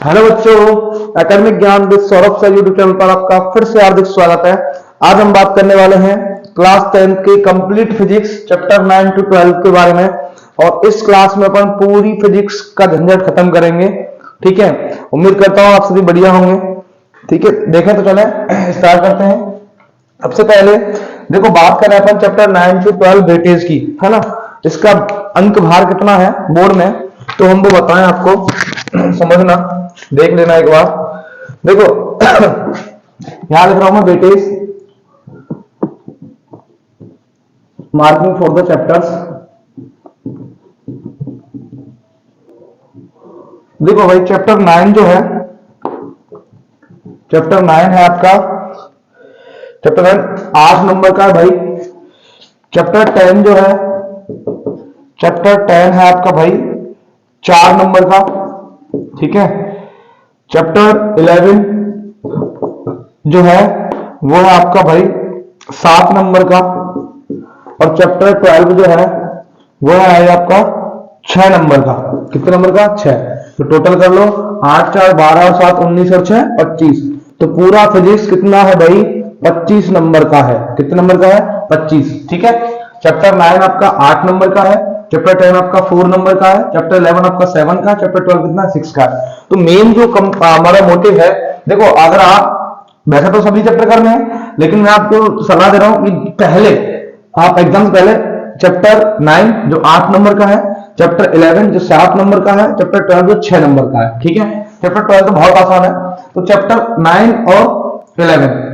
Hello बच्चों, academic ज्ञान with Saurabh sir YouTube channel पर आपका फिर से हार्दिक स्वागत है। आज हम बात करने वाले हैं क्लास 10 के कंप्लीट फिजिक्स चैप्टर 9 to 12 के बारे में। और इस क्लास में अपन पूरी फिजिक्स का झंझट खत्म करेंगे। ठीक है, उम्मीद करता हूँ आप सभी बढ़िया होंगे। ठीक है, देखें तो चले स्टार्ट करते हैं। सबसे पहले देखो, बात करें अपन चैप्टर 9 to 12 वेटेज की, है ना। इसका अंक भार कितना है बोर्ड में, तो हम वो बताएं आपको, समझना, देख लेना एक बार। देखो यहां लिख रहा हूं मैं weightage, marking for the chapters. देखो भाई, चैप्टर 9 जो है, चैप्टर 9 है आपका, चैप्टर 9 8 नंबर का है भाई। चैप्टर 10 जो है, चैप्टर 10 है आपका भाई 4 नंबर का। ठीक है, चैप्टर 11 जो है वो है आपका भाई 7 नंबर का। और चैप्टर 12 जो है वो है आपका 6 नंबर का। कितने नंबर का? 6। तो टोटल कर लो, 8 4 12 और 7 19 और 6 25। तो पूरा फिजिक्स कितना है भाई? 25 नंबर का है। कितने नंबर का है? 25। ठीक है, चैप्टर 9 आपका 8 नंबर का है, चैप्टर 10 आपका 4 नंबर का है, चैप्टर 11 आपका 7 का, चैप्टर 12 कितना? 6 का। तो मेन जो हमारा मोटिव है, देखो अगर आप, वैसे तो सभी चैप्टर करने हैं, लेकिन मैं आपको सलाह दे रहा हूं कि पहले आप एग्जाम से पहले चैप्टर 9 जो 8 नंबर का है, चैप्टर 11 जो 7 नंबर का है, चैप्टर 12 जो 6 नंबर का है। ठीक है, चैप्टर 12 तो बहुत आसान है। तो चैप्टर 9 और 11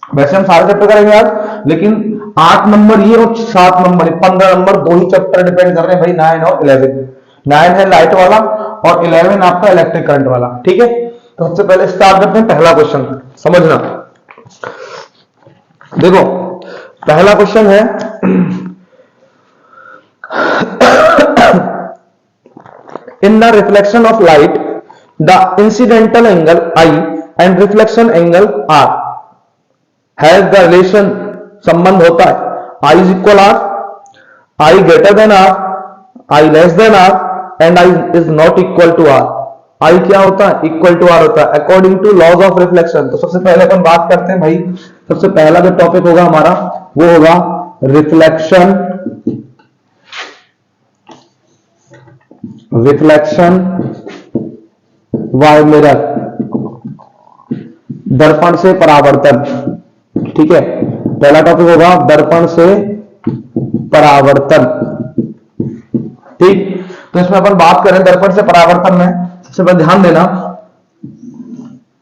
वैसे हम सारे चैप्टर करेंगे आज, लेकिन 8 नंबर ये और 7 नंबर 15 नंबर दो ही चैप्टर डिपेंड कर रहे हैं भाई, 9 और 11। 9 है लाइट वाला और 11 आपका इलेक्ट्रिक करंट वाला। ठीक है, तो सबसे पहले स्टार्ट करते हैं पहला क्वेश्चन, समझना। देखो पहला क्वेश्चन है in the reflection of light the incidental angle I and reflection angle R has the relation, संबंध होता है I is equal R, I greater than R, I less than R and I is not equal to R. I क्या होता है? Equal to R होता है according to laws of reflection. तो सबसे पहले अपन बात करते हैं भाई, सबसे पहला जो टॉपिक होगा हमारा वो होगा रिफ्लेक्शन, रिफ्लेक्शन बाय मिरर, दर्पण से परावर्तन। ठीक है, पहला टॉपिक होगा दर्पण से परावर्तन। ठीक, तो इसमें अपन बात करें दर्पण से परावर्तन में, सबसे पहले ध्यान देना,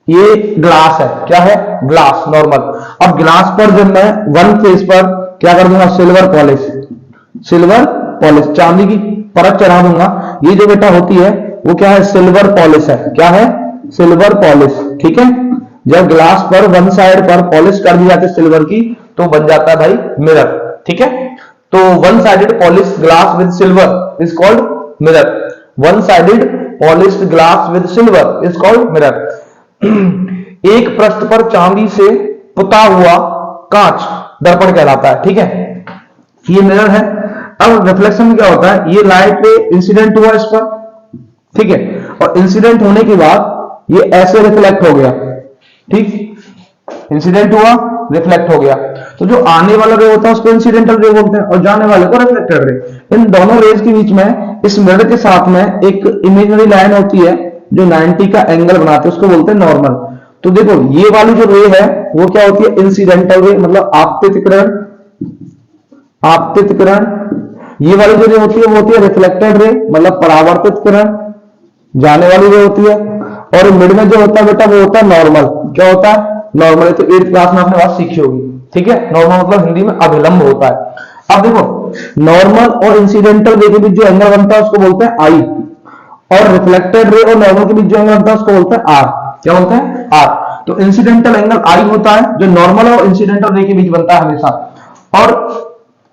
ये ग्लास है। क्या है? Glass normal. अब ग्लास पर जब मैं वन फेस पर क्या कर दूंगा? सिल्वर पॉलिश, सिल्वर पॉलिश, चांदी की परत चढ़ा दूंगा। ये जो बेटा होती है वो क्या है? सिल्वर पॉलिश है। क्या है? Silver polish. ठीक है, जब ग्लास पर वन साइड पर पॉलिश कर दी जाती है सिल्वर की, तो बन जाता है भाई मिरर। ठीक है, तो one sided polish glass with silver is called mirror. One sided polished glass with silver is called mirror. एक पृष्ठ पर चांदी से पुता हुआ कांच दर्पण कहलाता है। ठीक है, ये मिरर है। अब रिफ्लेक्शन क्या होता है? ये लाइट इंसिडेंट हुआ इस पर, ठीक है, और इंसिडेंट होने के बाद ये ऐसे रिफ्लेक्ट हो गया। ठीक, इंसिडेंट हुआ, रिफ्लेक्ट हो गया। तो जो आने वाला रे होता है उसको इंसिडेंटल रे बोलते हैं और जाने वाले को रिफ्लेक्टेड रे। इन दोनों रेज के बीच में, इस मिरर के साथ में एक इमेजिनरी लाइन होती है जो 90 का एंगल बनाते हैं, उसको बोलते हैं नॉर्मल। तो देखो ये वाली जो रे है वो क्या होती है? इंसिडेंटल रे, मतलब आपतित किरण, आपतित किरण। ये वाली जो रे होती है वो होती है रिफ्लेक्टेड रे, मतलब परावर्तित किरण, जाने वाली रे होती है। और मिड में जो होता है बेटा वो होता है नॉर्मल। क्या होता है? नॉर्मल। तो 8th क्लास में आपने बात सीखी होगी। ठीक है, नॉर्मल मतलब हिंदी में अभिलंब होता है। अब देखो, नॉर्मल और इंसिडेंटल रे के बीच जो एंगल बनता है उसको बोलते हैं आई, और रिफ्लेक्टेड रे और नॉर्मल के बीच जो एंगल बनता है उसको बोलते हैं आर। क्या बोलते हैं? आर। तो इंसिडेंटल एंगल आई होता है जो नॉर्मल और इंसिडेंटल रे के बीच बनता है हमेशा, और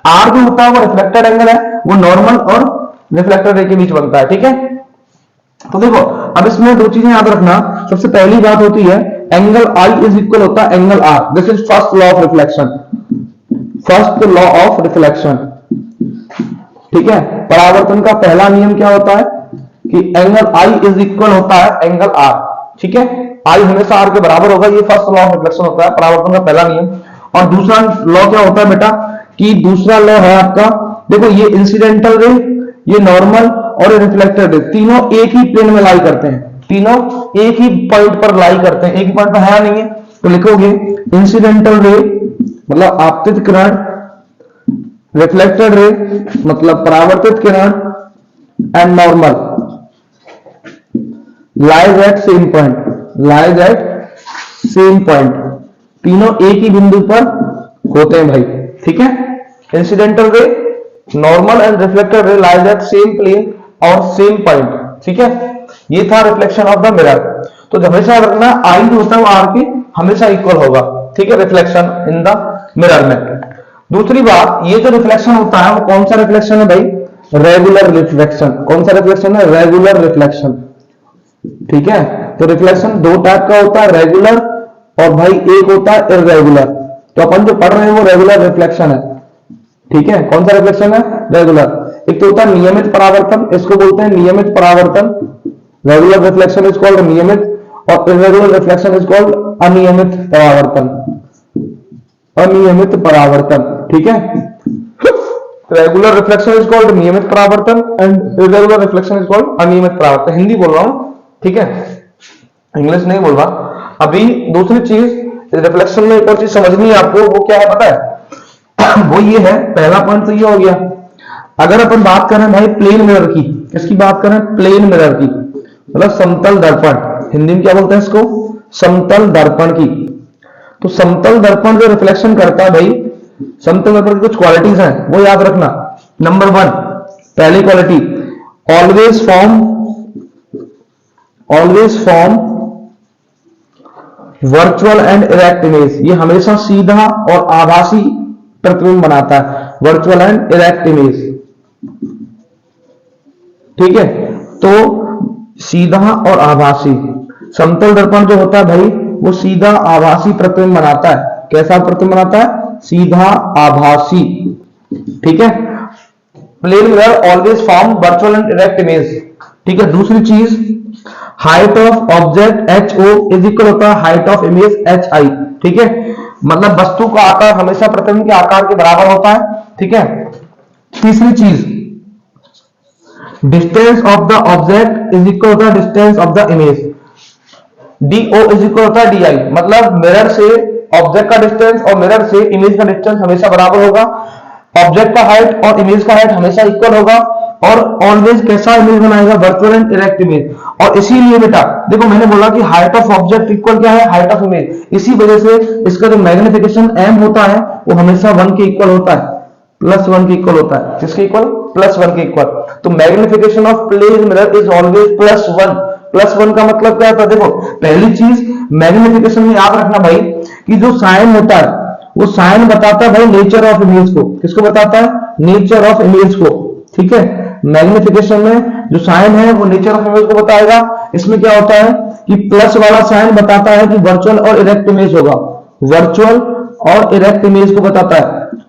आर जो होता है वो रिफ्लेक्टेड एंगल है, वो नॉर्मल और रिफ्लेक्टेड रे के बीच बनता है। ठीक है, तो देखो अब इसमें दो चीजें याद रखना। सबसे पहली बात होती है एंगल आई इज इक्वल होता है angle R. This is first law of reflection, first law of reflection. ठीक है, परावर्तन का पहला नियम क्या होता है कि एंगल आई इज इक्वल होता है एंगल आर। ठीक है, आई हमेशा आर के बराबर होगा, ये फर्स्ट लॉ ऑफ रिफ्लेक्शन होता है, परावर्तन का पहला नियम। और दूसरा लॉ क्या होता है बेटा, कि दूसरा लॉ है आपका, देखो ये इंसिडेंटल रे, ये नॉर्मल और ये रिफ्लेक्टेड रे, तीनों एक ही प्लेन में लाई करते हैं, तीनों एक ही पॉइंट पर लाई करते हैं, एक ही पॉइंट पर है नहीं है, तो लिखोगे इंसिडेंटल रे मतलब आपतित किरण, रिफ्लेक्टेड रे मतलब परावर्तित किरण, and normal lies at same point, lies at same point, तीनों एक ही बिंदु पर होते हैं भाई, ठीक है। Incidental ray, normal and reflected ray lies at same plane और सेम पॉइंट, ठीक है। ये था रिफ्लेक्शन ऑफ द मिरर। तो हमेशा रखना आई जो होता है वो आर के हमेशा इक्वल होगा, ठीक है, रिफ्लेक्शन इन द मिरर में। दूसरी बात, ये जो रिफ्लेक्शन होता है वो कौन सा रिफ्लेक्शन है भाई, रेगुलर रिफ्लेक्शन। कौन सा रिफ्लेक्शन है, रेगुलर रिफ्लेक्शन, ठीक है। तो रिफ्लेक्शन दो टाइप का होता है, रेगुलर और भाई एक होता है इररेगुलर। तो अपन जो पढ़ रहे हैं वो रेगुलर रिफ्लेक्शन है, ठीक है। कौन सा रिफ्लेक्शन है, रेगुलर। एक तो होता है नियमित परावर्तन, इसको बोलते हैं नियमित परावर्तन, रेगुलर रिफ्लेक्शन इज कॉल्ड नियमित, और इररेगुलर रिफ्लेक्शन इज कॉल्ड अनियमित परावर्तन, अनियमित परावर्तन, ठीक है। रेगुलर रिफ्लेक्शन इज कॉल्ड नियमित परावर्तन and irregular reflection is called अनियमित परावर्तन। हिंदी बोल रहा हूं, ठीक है, इंग्लिश नहीं बोल रहा। अभी दूसरी चीज रिफ्लेक्शन में एक और चीज समझनी है आपको, वो क्या है पता है वो ये है, पहला पॉइंट तो ये हो गया। अगर अपन बात करें भाई प्लेन मिरर की, इसकी बात करें प्लेन मिरर की, मतलब समतल दर्पण, हिंदी में क्या बोलते हैं इसको, समतल दर्पण की। तो समतल दर्पण जो रिफ्लेक्शन करता है भाई, समतल दर्पण की कुछ क्वालिटीज हैं वो याद रखना। नंबर 1, पहली quality, always form virtual and erect image. ये हमेशा सीधा और आभासी प्रतिबिंब बनाता है, वर्चुअल एंड इरेक्ट इमेज, ठीक है। तो सीधा और आभासी, समतल दर्पण जो होता है भाई वो सीधा आभासी प्रतिबिंब बनाता है। कैसा प्रतिबिंब बनाता है, सीधा आभासी, ठीक है। Plane mirror always form virtual and erect image, ठीक है। दूसरी चीज, height of object HO is equal होता है हाइट ऑफ इमेज HI, ठीक है। मतलब वस्तु का आकार हमेशा प्रतिबिंब के आकार के बराबर होता है, ठीक है। तीसरी चीज, distance of the object is equal होता है distance of the image, DO is equal होता है DI, मतलब मिरर से ऑब्जेक्ट का डिस्टेंस और मिरर से इमेज का डिस्टेंस हमेशा बराबर होगा। ऑब्जेक्ट का हाइट और इमेज का हाइट हमेशा इक्वल होगा, और ऑलवेज कैसा इमेज बनाएगा, वर्चुअल एंड इरेक्ट इमेज। और इसीलिए बेटा देखो मैंने बोला कि हाइट ऑफ ऑब्जेक्ट इक्वल क्या है, हाइट ऑफ इमेज, इसी वजह से इसका जो मैग्निफिकेशन m होता है वो हमेशा 1 के इक्वल होता है, +1 के इक्वल होता है। किसके इक्वल, +1 के इक्वल। तो magnification of plane mirror is always +1। +1 का मतलब क्या होता है, देखो पहली चीज मैग्निफिकेशन में याद रखना भाई कि जो साइन होता है वो साइन बताता है भाई नेचर ऑफ इमेज को। किसको बताता है, नेचर ऑफ इमेज को, ठीक है। मैग्निफिकेशन में जो साइन है वो नेचर ऑफ इमेज को बताएगा। इसमें क्या होता है कि प्लस वाला साइन बताता है कि वर्चुअल और इरेक्ट इमेज होगा, वर्चुअल और इरेक्ट इमेज को बताता है।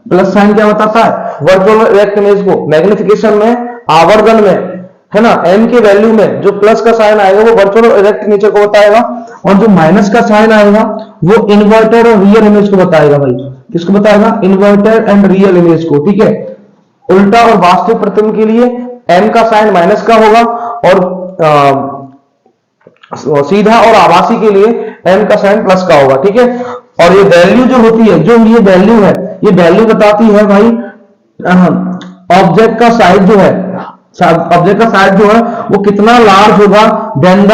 प्लस साइन क्या बताता है, वर्चुअल और इरेक्ट इमेज को। मैग्निफिकेशन में, आवर्धन में, है ना, m के वैल्यू में जो प्लस का साइन आएगा वो वर्चुअल और इरेक्ट नेचर को बताएगा, और जो माइनस का साइन आएगा वो इन्वर्टेड और रियल इमेज को बताएगा भाई। किसको बताएगा, इन्वर्टेड एंड रियल इमेज को, ठीक है। उल्टा और वास्तविक प्रतिबिंब के लिए m का साइन माइनस का होगा, और सीधा और आभासी के लिए m का साइन प्लस का होगा, ठीक है। और ये वैल्यू जो होती है, जो ये वैल्यू है, ये वैल्यू बताती है भाई ऑब्जेक्ट का साइज जो है, ऑब्जेक्ट का साइज जो है वो कितना लार्ज होगा देन द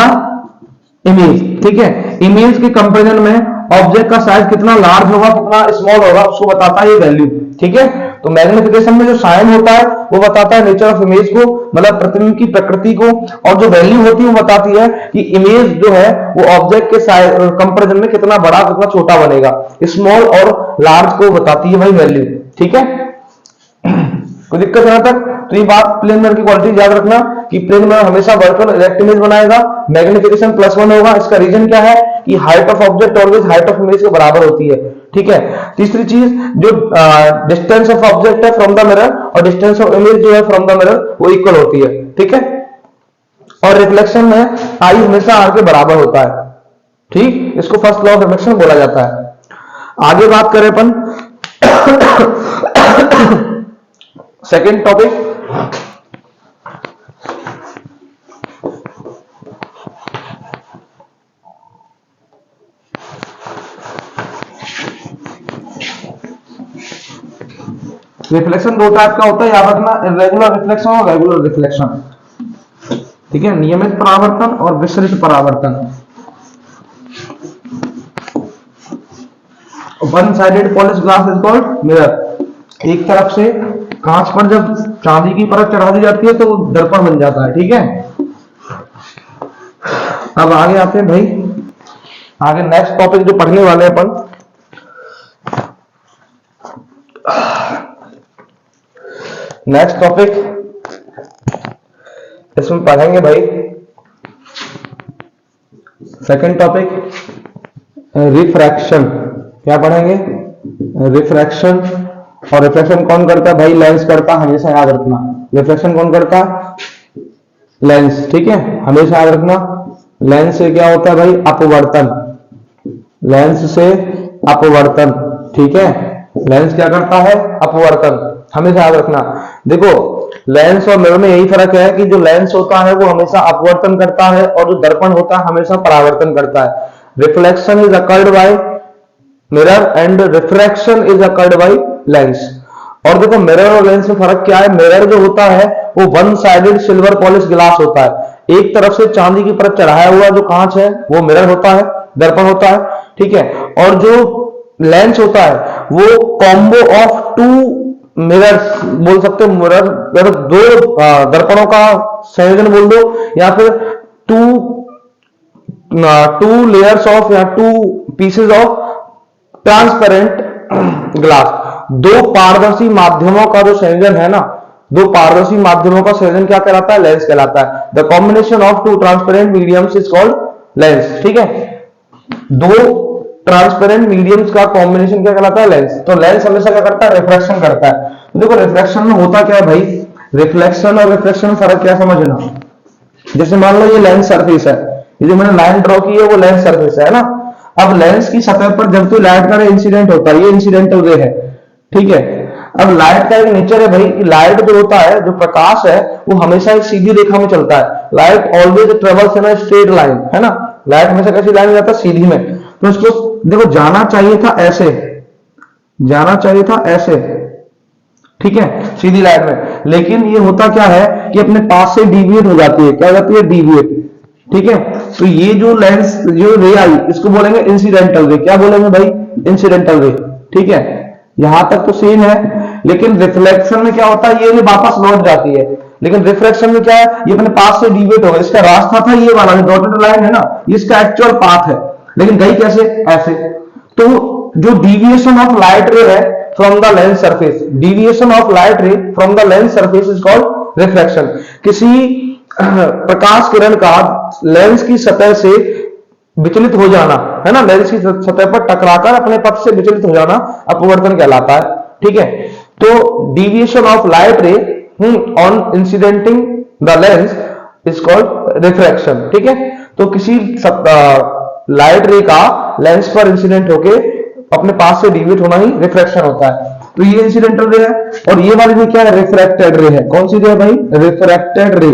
इमेज, ठीक है। इमेज के कंपैरिजन में ऑब्जेक्ट का साइज कितना लार्ज होगा कितना स्मॉल होगा उसको बताता है ये वैल्यू, ठीक है। तो मैग्निफिकेशन में जो साइन होता है वो बताता है नेचर ऑफ इमेज को, मतलब प्रतिबिंब की प्रकृति को, और जो वैल्यू होती है वो बताती है कि इमेज जो है वो ऑब्जेक्ट के कंपैरिजन में कितना बड़ा कितना छोटा बनेगा। स्मॉल और लार्ज को बताती है भाई वैल्यू, ठीक है। कोई दिक्कत है तक? तो ये बात प्लेन मिरर की क्वालिटी याद रखना कि प्लेन मिरर हमेशा वर्चुअल इरेक्ट इमेज बनाएगा, मैग्निफिकेशन +1 होगा। इसका रीजन क्या है कि height of object always height of image के बराबर होती है, ठीक है। तीसरी चीज, जो डिस्टेंस ऑफ ऑब्जेक्ट है फ्रॉम द मिरर और डिस्टेंस ऑफ इमेज जो है फ्रॉम द मिरर वो इक्वल होती है, ठीक है। और रिफ्लेक्शन में आई हमेशा आर के बराबर होता है। ठीक, इसको फर्स्ट लॉ ऑफ रिफ्लेक्शन बोला जाता है। आगे बात करें अपन सेकेंड टॉपिक, रिफ्लेक्शन दो टाइप का होता है, याद रखना, इरेगुलर रिफ्लेक्शन और रेगुलर रिफ्लेक्शन। ठीक है, नियमित परावर्तन और विसरित परावर्तन। One sided polish glass is called mirror. एक तरफ से कांच पर जब चांदी की परत चढ़ा दी जाती है तो वो दर्पण बन जाता है। ठीक है, अब आगे आते हैं भाई, आगे नेक्स्ट टॉपिक जो पढ़ने वाले हैं अपन, नेक्स्ट टॉपिक इसमें पढ़ेंगे भाई, सेकंड टॉपिक रिफ्रैक्शन। क्या पढ़ेंगे? रिफ्रैक्शन। और रिफ्रैक्शन कौन करता है भाई? लेंस करता, हमेशा याद रखना। रिफ्रैक्शन कौन करता? लेंस। ठीक है, हमेशा याद रखना। लेंस से क्या होता है भाई? अपवर्तन। लेंस से अपवर्तन। ठीक है, लेंस क्या करता है? अपवर्तन। हमेशा याद रखना। देखो, लेंस और मिरर में यही फर्क है कि जो लेंस होता है वो हमेशा अपवर्तन करता है और जो दर्पण होता है हमेशा परावर्तन करता है। Reflection is occurred by mirror and refraction is occurred by lens. और देखो, मिरर और लेंस में फर्क क्या है? मिरर जो होता है वो one sided silver polish glass होता है। एक तरफ से चांदी की परत चढ़ाया हुआ जो कांच है वो मिरर होता है, दर्पण होता है। ठीक है, और जो लेंस होता है वो कॉम्बो ऑफ टू मिरर्स बोल सकते हो। मिरर दो दर्पणों का संयोजन बोल दो, या फिर टू लेयर्स ऑफ या two pieces of transparent glass. दो पारदर्शी माध्यमों का जो संयोजन है ना, दो पारदर्शी माध्यमों का संयोजन क्या कहलाता है? लेंस कहलाता है। The combination of two transparent mediums is called lens. ठीक है, दो ट्रांसपेरेंट मीडियम्स का कॉम्बिनेशन क्या कहलाता है? लेंस। तो लेंस हमेशा क्या करता है? रिफ्रैक्शन करता है। तो देखो, रिफ्रैक्शन में होता क्या है भाई? रिफ्लेक्शन और रिफ्रैक्शन में फर्क क्या समझना। जैसे मान लो ये लेंस सरफेस है, ये जो मैंने लाइन ड्रॉ की है वो लेंस सरफेस है ना। अब लेंस की सतह पर जब कोई लाइट का इंसिडेंट होता है, ये इंसिडेंटल रे है। ठीक है, अब लाइट का एक नेचर है भाई कि लाइट जो होता है, जो प्रकाश है, वो हमेशा एक सीधी रेखा में चलता है। Light always travels in a straight line, है ना। लाइट हमेशा कैसी लाइन में जाता है? सीधी में। तो इसको देखो, जाना चाहिए था ऐसे, जाना चाहिए था ऐसे। ठीक है, सीधी लाइन में, लेकिन ये होता क्या है कि अपने पास से डिविएट हो जाती है। क्या हो जाती है? डिविएट। ठीक है, तो ये जो लेंस, जो रे आई, इसको बोलेंगे इंसिडेंटल रे। क्या बोलेंगे भाई? इंसिडेंटल रे। ठीक है, यहां तक तो सेम है। लेकिन रिफ्लेक्शन में क्या होता है? ये वापस लौट जाती है। लेकिन रिफ्रैक्शन में क्या है? ये अपने पास से डिविएट होगा। इसका रास्ता था ये वाला, जो डॉटेड लाइन है ना, इसका एक्चुअल पाथ है, लेकिन गई कैसे? ऐसे। तो जो डिविएशन ऑफ लाइट रे है from the lens surface, deviation of light रे from the lens surface is called refraction. किसी प्रकाश किरण का लेंस की सतह से विचलित हो जाना, है ना, लेंस की सतह पर टकराकर अपने पथ से विचलित हो जाना अपवर्तन कहलाता है। ठीक है, तो deviation of light ray on incidenting the lens is called refraction. ठीक है, तो किसी लाइट रे का लेंस पर इंसिडेंट होके अपने पास से डिविएट होना ही रिफ्रैक्शन होता है। तो ये इंसिडेंटल रे है, और ये वाली रे क्या है? रिफ्रैक्टेड रे है। कौन सी रे है भाई? रिफ्रैक्टेड रे।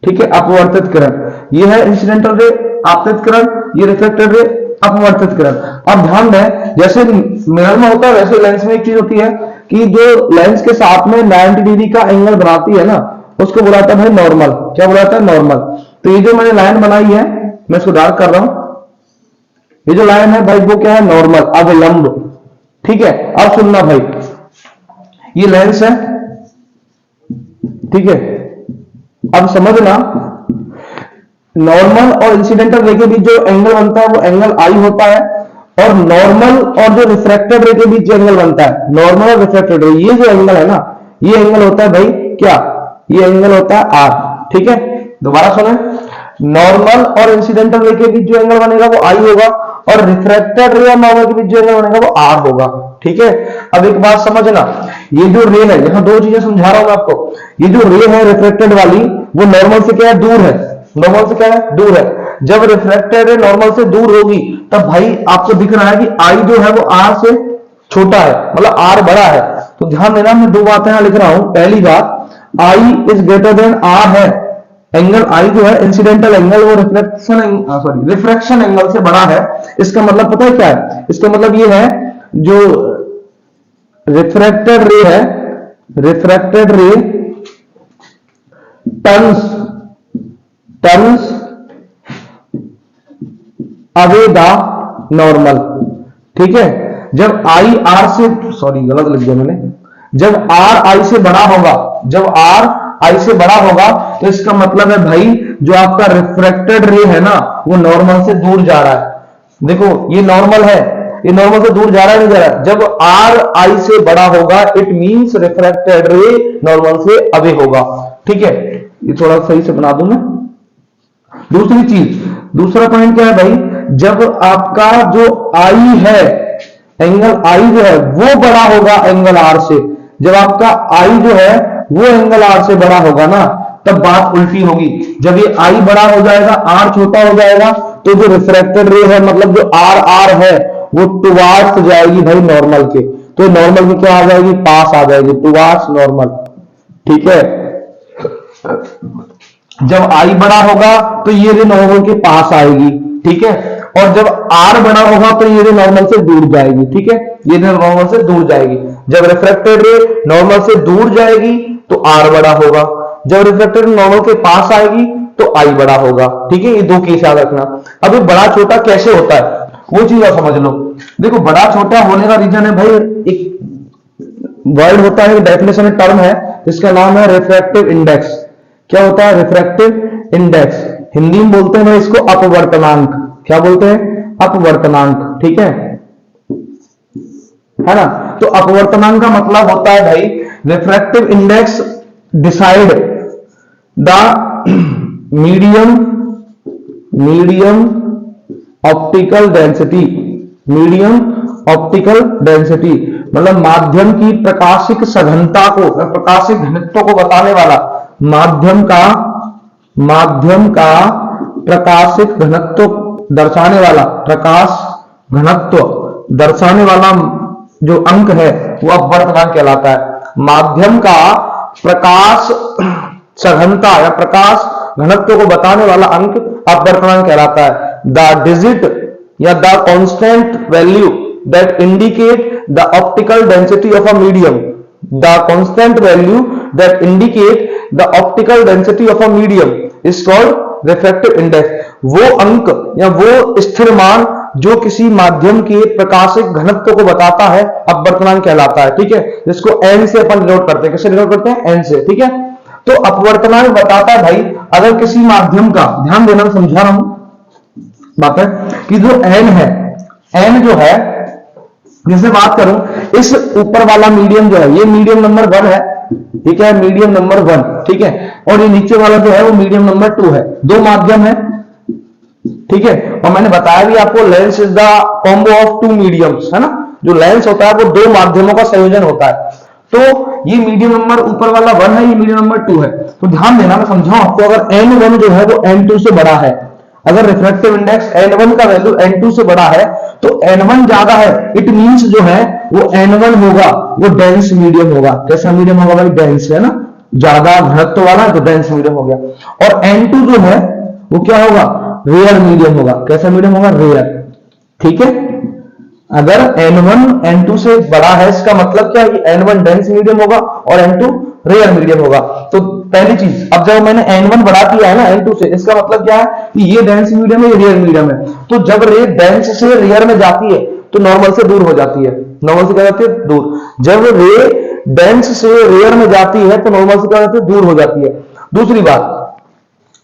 ठीक है, अपवर्तित किरण। ये है इंसिडेंटल रे, आपतित किरण। ये रिफ्रैक्टेड रे, अपवर्तित किरण। अब ध्यान दें, जैसे मिरर में होता है वैसे लेंस में एक चीज होती है कि जो लेंस के साथ में 90 डिग्री का एंगल बनाती है ना, उसको बुलाता है नॉर्मल। क्या बुलाता है? नॉर्मल। तो ये जो मैंने लाइन बनाई है, मैं इसको डार्क कर रहा हूं, ये जो लाइन है भाई वो क्या है? नॉर्मल, अवलंब। ठीक है, अब सुनना भाई, ये लेंस है। ठीक है, अब समझना, नॉर्मल और इंसिडेंटल रे के बीच जो एंगल बनता है वो एंगल आई होता है, और नॉर्मल और जो रिफ्रैक्टेड रे के बीच जो एंगल बनता है, नॉर्मल और रिफ्रैक्टेड रे, ये जो एंगल है ना, ये एंगल होता है भाई क्या? ये एंगल होता है आर। ठीक है, दोबारा सुने, नॉर्मल और इंसिडेंटल रे के बीच जो एंगल बनेगा वो आई होगा, और रिफ्रैक्टेड रे और नॉर्मल के बीच जो एंगल बनेगा वो आर होगा। ठीक है, अब एक बात समझना, ये जो रे है, यहां दो चीजें समझा रहा हूं मैं आपको। ये जो रे है रिफ्रैक्टेड वाली, वो नॉर्मल से क्या है? दूर है। नॉर्मल से क्या है, दूर है। जब रिफ्रैक्टेड रे नॉर्मल से दूर होगी तब भाई आपको दिख रहा है कि आई जो है वो आर से छोटा है, मतलब आर बड़ा है। तो ध्यान देना, मैं दो बातें यहां लिख रहा हूं। पहली बात, I is greater than are है, एंगल आई जो है इंसिडेंटल एंगल वो रिफ्रैक्शन एंगल से बड़ा है। इसका मतलब पता है क्या है, इसका मतलब ये है जो रिफ्रैक्टेड रे है, रिफ्रैक्टेड रे टर्न्स अवे द नॉर्मल। ठीक है, जब आई आर से, सॉरी गलत लिख दिया मैंने, जब आर आई से बड़ा होगा, जब आर आई से बड़ा होगा तो इसका मतलब है भाई जो आपका रिफ्रैक्टेड रे है ना वो नॉर्मल से दूर जा रहा है। देखो ये नॉर्मल है, ये नॉर्मल से दूर जा रहा है, नहीं जा रहा है। जब आर आई से बड़ा होगा इट मींस रिफ्रैक्टेड रे नॉर्मल से अवे होगा। ठीक है, ये थोड़ा सही से बना दूं मैं। दूसरी चीज, दूसरा पॉइंट क्या है भाई, जब आपका जो आई है, एंगल आई जो है वो बड़ा होगा एंगल आर से, जब आपका आई जो है वो एंगल आर से बड़ा होगा ना तब बात उल्टी होगी। जब ये आई बड़ा हो जाएगा, आर छोटा हो जाएगा, तो जो रिफ्रैक्टेड रे है मतलब जो आर आर है वो टुवार्ड्स जाएगी भाई नॉर्मल के, तो नॉर्मल की क्या आ जाएगी, पास आ जाएगी, टुवार्ड्स नॉर्मल। ठीक है, जब आई बड़ा होगा तो ये रे नॉर्मल के पास आएगी। ठीक है, और जब आर बड़ा होगा तो ये रे नॉर्मल से दूर जाएगी। ठीक है, ये रे नॉर्मल से दूर जाएगी। जब रिफ्रैक्टेड रे नॉर्मल से दूर जाएगी तो आर बड़ा होगा, जब रिफ्रैक्टेड नॉर्मल के पास आएगी तो आई बड़ा होगा। ठीक है, ये दो केस याद रखना। अब ये बड़ा छोटा कैसे होता है वो चीज आप समझ लो। देखो बड़ा छोटा होने का रीजन है भाई, एक वर्ड होता है, डेफिनेशन टर्म है जिसका नाम है रिफ्रैक्टिव इंडेक्स। क्या होता है, रिफ्रैक्टिव इंडेक्स। हिंदी में बोलते हैं इसको अपवर्तनांक। क्या बोलते हैं, अपवर्तनांक। ठीक है ना। तो अपवर्तनांक का मतलब होता है भाई refractive index decide the medium optical density, medium optical density मतलब माध्यम की प्रकाशिक सघनता को, प्रकाशिक घनत्व को बताने वाला, माध्यम का प्रकाशिक घनत्व दर्शाने वाला, प्रकाश घनत्व दर्शाने वाला जो अंक है वो अपवर्तनांक कहलाता है। माध्यम का प्रकाश सघनता या प्रकाश घनत्व को बताने वाला अंक अपवर्तनांक कहलाता है। द डिजिट या the constant value that indicate the optical density of a medium, the constant value that indicate the optical density of a medium is called refractive index. वो अंक या वो स्थिर मान जो किसी माध्यम के प्रकाशिक घनत्व को बताता है अपवर्तनांक कहलाता है। ठीक है, जिसको एन से अपन डिनोट करते हैं। कैसे डिनोट करते हैं, एन से। ठीक है, तो अपवर्तनांक बताता है भाई अगर किसी माध्यम का, ध्यान देना समझा रहा हूं बात है कि जो एन है, एन जो है जैसे बात करूं इस ऊपर वाला मीडियम जो है ये मीडियम नंबर 1 है। ठीक है, मीडियम नंबर 1। ठीक है, और ये नीचे वाला जो है वो मीडियम नंबर 2 है। दो माध्यम है। ठीक है, और मैंने बताया भी आपको lens is the combo of two mediums, है ना। जो लेंस होता है वो दो माध्यमों का संयोजन होता है। तो ये मीडियम नंबर ऊपर वाला 1 है, ये मीडियम नंबर 2 है। तो ध्यान देना, मैं समझाऊं आपको, अगर n1 जो है वो n2 से बड़ा है, अगर रिफ्रैक्टिव इंडेक्स n1 का वैल्यू n2 से बड़ा है तो n1 ज्यादा है, इट मींस जो है वो n1 होगा वो डेंस मीडियम होगा। कैसा मीडियम होगा भाई, डेंस, है ना, ज्यादा घनत्व वाला तो डेंस मीडियम हो गया। और n2 जो है वो क्या होगा, रेयर मीडियम होगा। कैसा मीडियम होगा, रेयर। ठीक है, अगर n1 n2 से बड़ा है इसका मतलब क्या है कि n1 डेंस मीडियम होगा और n2 रेयर मीडियम होगा। तो पहली चीज, अब जब मैंने n1 बढ़ा दिया है ना n2 से, इसका मतलब क्या है कि ये डेंस मीडियम है, ये रेयर मीडियम है। तो जब रे डेंस से रेयर में जाती है तो नॉर्मल से दूर हो जाती है। नॉर्मल से क्या जाती है, दूर। जब रे डेंस से रेयर में जाती है तो नॉर्मल से क्या जाती है, दूर हो जाती है। दूसरी बात,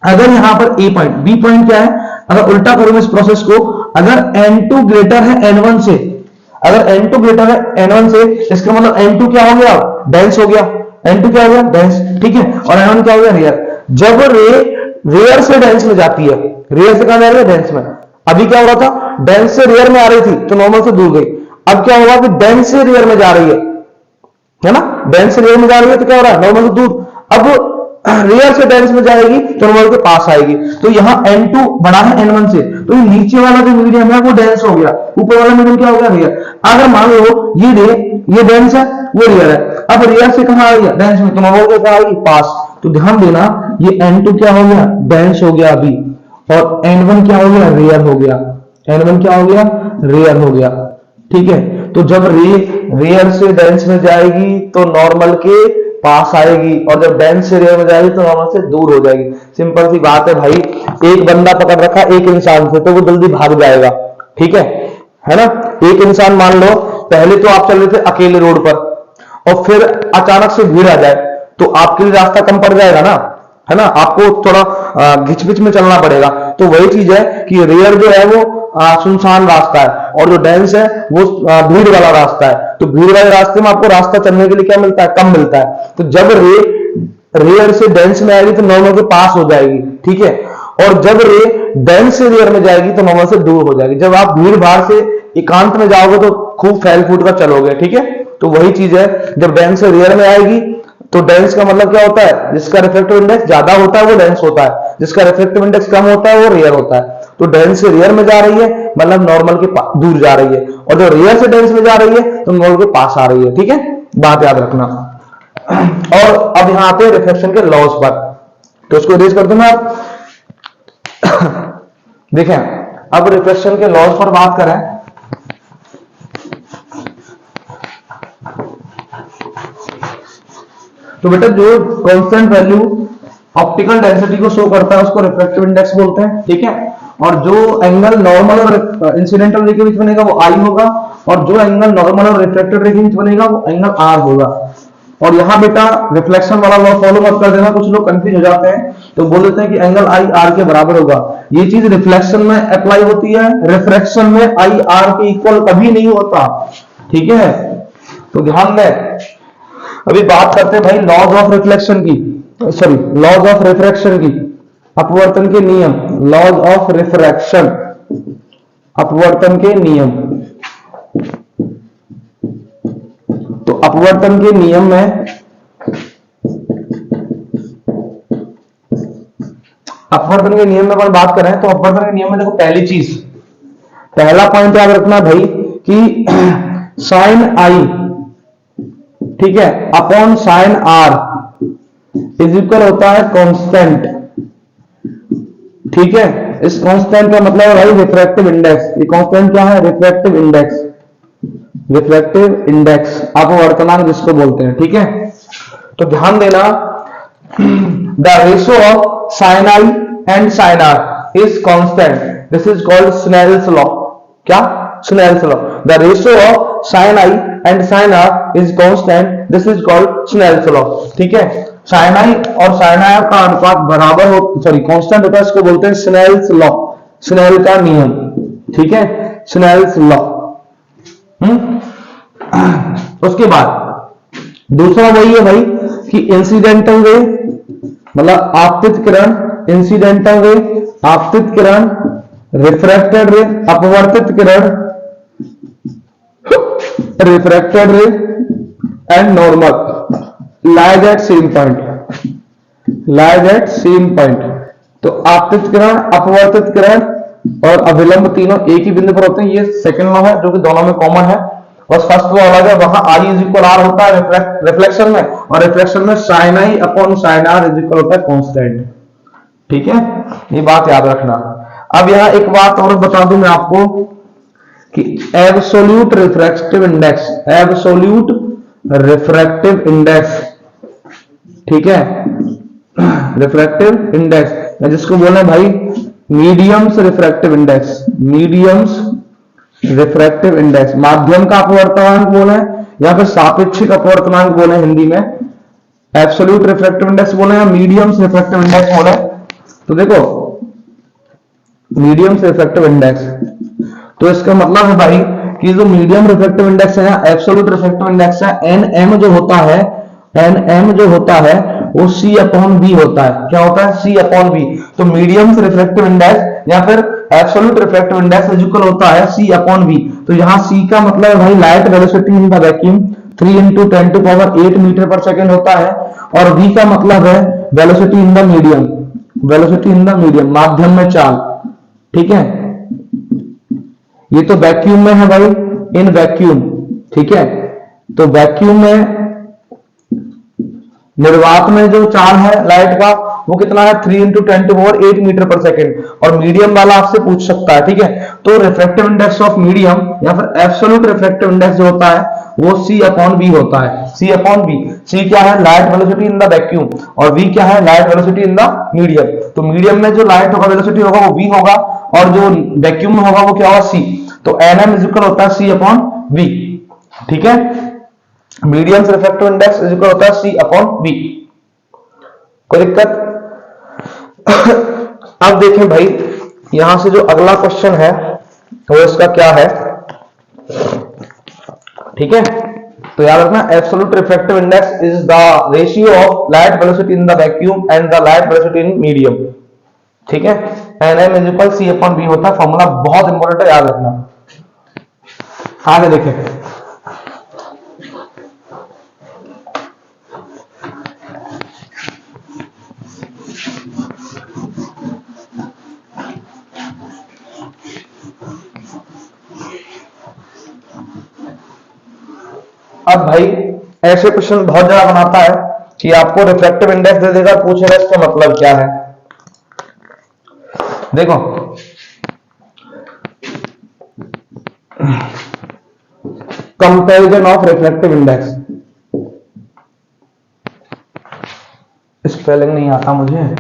अगर यहां पर ए पॉइंट, बी पॉइंट क्या है, अगर उल्टा करूं इस प्रोसेस को, अगर n2 ग्रेटर है n1 से, अगर n2 ग्रेटर है n1 से, इसका मतलब n2 क्या हो गया, डेंस हो गया। n2 क्या हो गया, डेंस। ठीक है, और n1 क्या हो गया, रेयर। जब रेयर से डेंस में जाती है, रेयर से कहां जा रही है, डेंस में। अभी क्या हो रहा था, डेंस से रेयर में आ रही थी तो नॉर्मल से दूर गई। अब क्या होगा कि डेंस से रेयर में जा रही है ना, डेंस से रेयर में जा रही है तो क्या हो रहा है, नॉर्मल से दूर। अब रेयर से डेंस में जाएगी तो नॉर्मल के पास आएगी। तो यहाँ N2 बड़ा है N1 से, तो ये नीचे वाला जो मीडियम है वो डेंस हो गया, ऊपर वाला मीडियम क्या हो गया, रेयर। अगर मान लो ये डेंस है वो रेयर है, अब रेयर से कहां आ गया, डेंस में, तो नॉर्मल के कहां आएगी, पास। तो ध्यान देना ये N2 क्या हो गया, डेंस हो गया अभी, और N1 क्या हो गया, रेयर हो गया। N1 क्या हो गया, रेयर हो गया। ठीक है, तो जब रेयर से डेंस में जाएगी तो नॉर्मल के पास आएगी, और जब डेंस से रेयर में जाएगी तो नॉर्मल से दूर हो जाएगी। सिंपल सी बात है भाई, एक बंदा पकड़ रखा एक इंसान से तो वो जल्दी भाग जाएगा। ठीक है ना। एक इंसान मान लो पहले तो आप चल रहे थे अकेले रोड पर, और फिर अचानक से भीड़ आ जाए तो आपके लिए रास्ता कम पड़ जाएगा ना, है ना, आपको थोड़ा घिच-पिच में चलना पड़ेगा। तो वही चीज है कि रेयर जो है वो सुनसान रास्ता है, और जो डेंस है वो भीड़ वाला रास्ता है। तो भीड़ वाले रास्ते में आपको रास्ता चलने के लिए क्या मिलता है, कम मिलता है। तो जब रेयर से डेंस में आएगी तो नॉर्मल के पास हो जाएगी। ठीक है, और जब डेंस से रेयर में जाएगी तो नॉर्मल से दूर हो जाएगी। जब आप भीड़ भाड़ से एकांत में जाओगे तो खूब फैल फूट कर चलोगे। ठीक है, तो वही चीज है, जब डेंस से रेयर में आएगी तो डेंस का मतलब क्या होता है, जिसका रिफ्रैक्टिव इंडेक्स ज्यादा होता है वो डेंस होता है, जिसका रिफ्रैक्टिव इंडेक्स कम होता है वो रेयर होता है। तो डेंस से रेयर में जा रही है मतलब नॉर्मल के दूर जा रही है, और जो रेयर से डेंस में जा रही है तो नॉर्मल के पास आ रही है। ठीक है, बात याद रखना। और अब यहां आते हैं रिफ्लेक्शन के लॉस पर, तो उसको इरेज कर दूंगा आप। देखें, अब रिफ्लेक्शन के लॉस पर बात करें तो बेटा जो कांस्टेंट वैल्यू ऑप्टिकल डेंसिटी को शो करता है उसको रिफ्रैक्टिव इंडेक्स बोलते हैं। ठीक है, और जो एंगल नॉर्मल और इंसिडेंटल रे के बीच बनेगा वो आई होगा, और जो एंगल नॉर्मल और रिफ्लेक्टेड रे के बीच बनेगा वो एंगल आर होगा। और यहाँ बेटा रिफ्लेक्शन वाला लॉ फॉलो मत कर देना, कुछ लोग कंफ्यूज हो जाते हैं तो बोल देते हैं कि एंगल आई आर के बराबर होगा। ये चीज रिफ्लेक्शन में अप्लाई होती है, रिफ्रैक्शन में आई आर के इक्वल कभी नहीं होता। ठीक है, तो ध्यान दें। अभी बात करते हैं भाई लॉज ऑफ रिफ्लेक्शन की, सॉरी लॉज ऑफ रिफ्रैक्शन की, अपवर्तन के नियम, लॉज ऑफ रिफ्रैक्शन, अपवर्तन के नियम। तो अपवर्तन के नियम में अपन बात करें तो अपवर्तन के नियम में देखो, पहली चीज, पहला पॉइंट याद रखना भाई कि साइन आई, ठीक है, upon sine R is equal होता है कांस्टेंट। ठीक है, इस कांस्टेंट का मतलब है भाई रिफ्रैक्टिव इंडेक्स। ये कांस्टेंट क्या है, रिफ्रैक्टिव इंडेक्स, रिफ्रैक्टिव इंडेक्स अपवर्तनांक जिसको बोलते हैं। ठीक है, तो ध्यान देना, the ratio of sine I and sine R is constant, this is called Snell's law. क्या, Snell's law. The ratio of sin i and sin r is constant, this is called Snell's law। ठीक है, sin i और sin r का अनुपात बराबर हो, sorry constant होता है, इसको बोलते हैं Snell's law, स्नेल का नियम। ठीक है, Snell's law। उसके बाद दूसरा वही है भाई कि इंसिडेंटल रे मतलब आपतित किरण, इंसिडेंटल रे आपतित किरण, रिफ्रैक्टेड रे अपवर्तित किरण, refracted ray and normal lies at same point, lies at same point. तो आपतित किरण, अपवर्तित किरण और अभिलंब तीनों एक ही बिंदु पर होते हैं। ये सेकंड लॉ है जो कि दोनों में कॉमन है, और फर्स्ट लॉ अलग है, वहां आई इज इक्वल आर होता है रिफ्लेक्शन में, और रिफ्लेक्शन में sine I upon sine R is equal होता है कांस्टेंट। ठीक है, ये बात याद रखना। अब यहां एक बात और बता दूं मैं आपको कि absolute refractive index, absolute refractive index, ठीक है, रिफ्रैक्टिव इंडेक्स जिसको बोले भाई mediums refractive index, mediums refractive index, माध्यम का अपवर्तनांक बोले या फिर सापेक्षिक अपवर्तनांक बोले हिंदी में, एब्सोल्यूट रिफ्रैक्टिव इंडेक्स बोले या मीडियम्स रिफ्रैक्टिव इंडेक्स बोले। तो देखो मीडियम्स रिफ्रैक्टिव इंडेक्स, तो इसका मतलब है भाई कि जो मीडियम रिफ्रैक्टिव इंडेक्स है या एब्सोल्यूट रिफ्रैक्टिव इंडेक्स है, एनएम जो होता है, एनएम जो होता है वो सी अपॉन बी होता है। क्या होता है, सी अपॉन बी। तो मीडियम रिफ्रैक्टिव इंडेक्स या फिर एब्सोल्यूट रिफ्रैक्टिव इंडेक्स इक्वल होता है सी अपॉन बी। तो यहाँ सी का मतलब है भाई light velocity in the vacuum, 3 × 10⁸ metre पर सेकेंड होता है। और v का मतलब है velocity in the medium, velocity in the medium, माध्यम में चाल। ठीक है, ये तो वैक्यूम में है भाई, इन वैक्यूम। ठीक है, तो वैक्यूम में निर्वात में जो चाल है लाइट का वो कितना है 3 × 10⁸ मीटर पर सेकेंड। और मीडियम वाला आपसे पूछ सकता है। ठीक है, तो रिफ्रैक्टिव इंडेक्स ऑफ मीडियम या फिर एब्सोल्यूट रिफ्रैक्टिव इंडेक्स जो होता है वो C/V होता है। C/V, C क्या है light velocity in the vacuum और V क्या है light velocity in the medium. तो मीडियम में जो लाइट होगा वेलोसिटी होगा वो V होगा और जो वैक्यूम में होगा वो क्या होगा C। तो NM इक्वल होता है C/V। ठीक है, मीडियम से रिफ्रैक्टिव इंडेक्स इक्वल होता है C/V। कोई दिक्कत? अब देखें भाई, यहां से जो अगला क्वेश्चन है वो इसका क्या है। ठीक है, तो याद रखना absolute refractive index is the ratio of light velocity in the vacuum and the light velocity in medium. ठीक है, NM इक्वल C/V होता है। फॉर्मूला बहुत इंपॉर्टेंट है, याद रखना। आगे देखें, अब भाई ऐसे क्वेश्चन बहुत ज्यादा बनाता है कि आपको रिफ्रैक्टिव इंडेक्स दे देगा, पूछेगा इसका मतलब क्या है। देखो comparison of refractive index, spelling नहीं आता मुझे।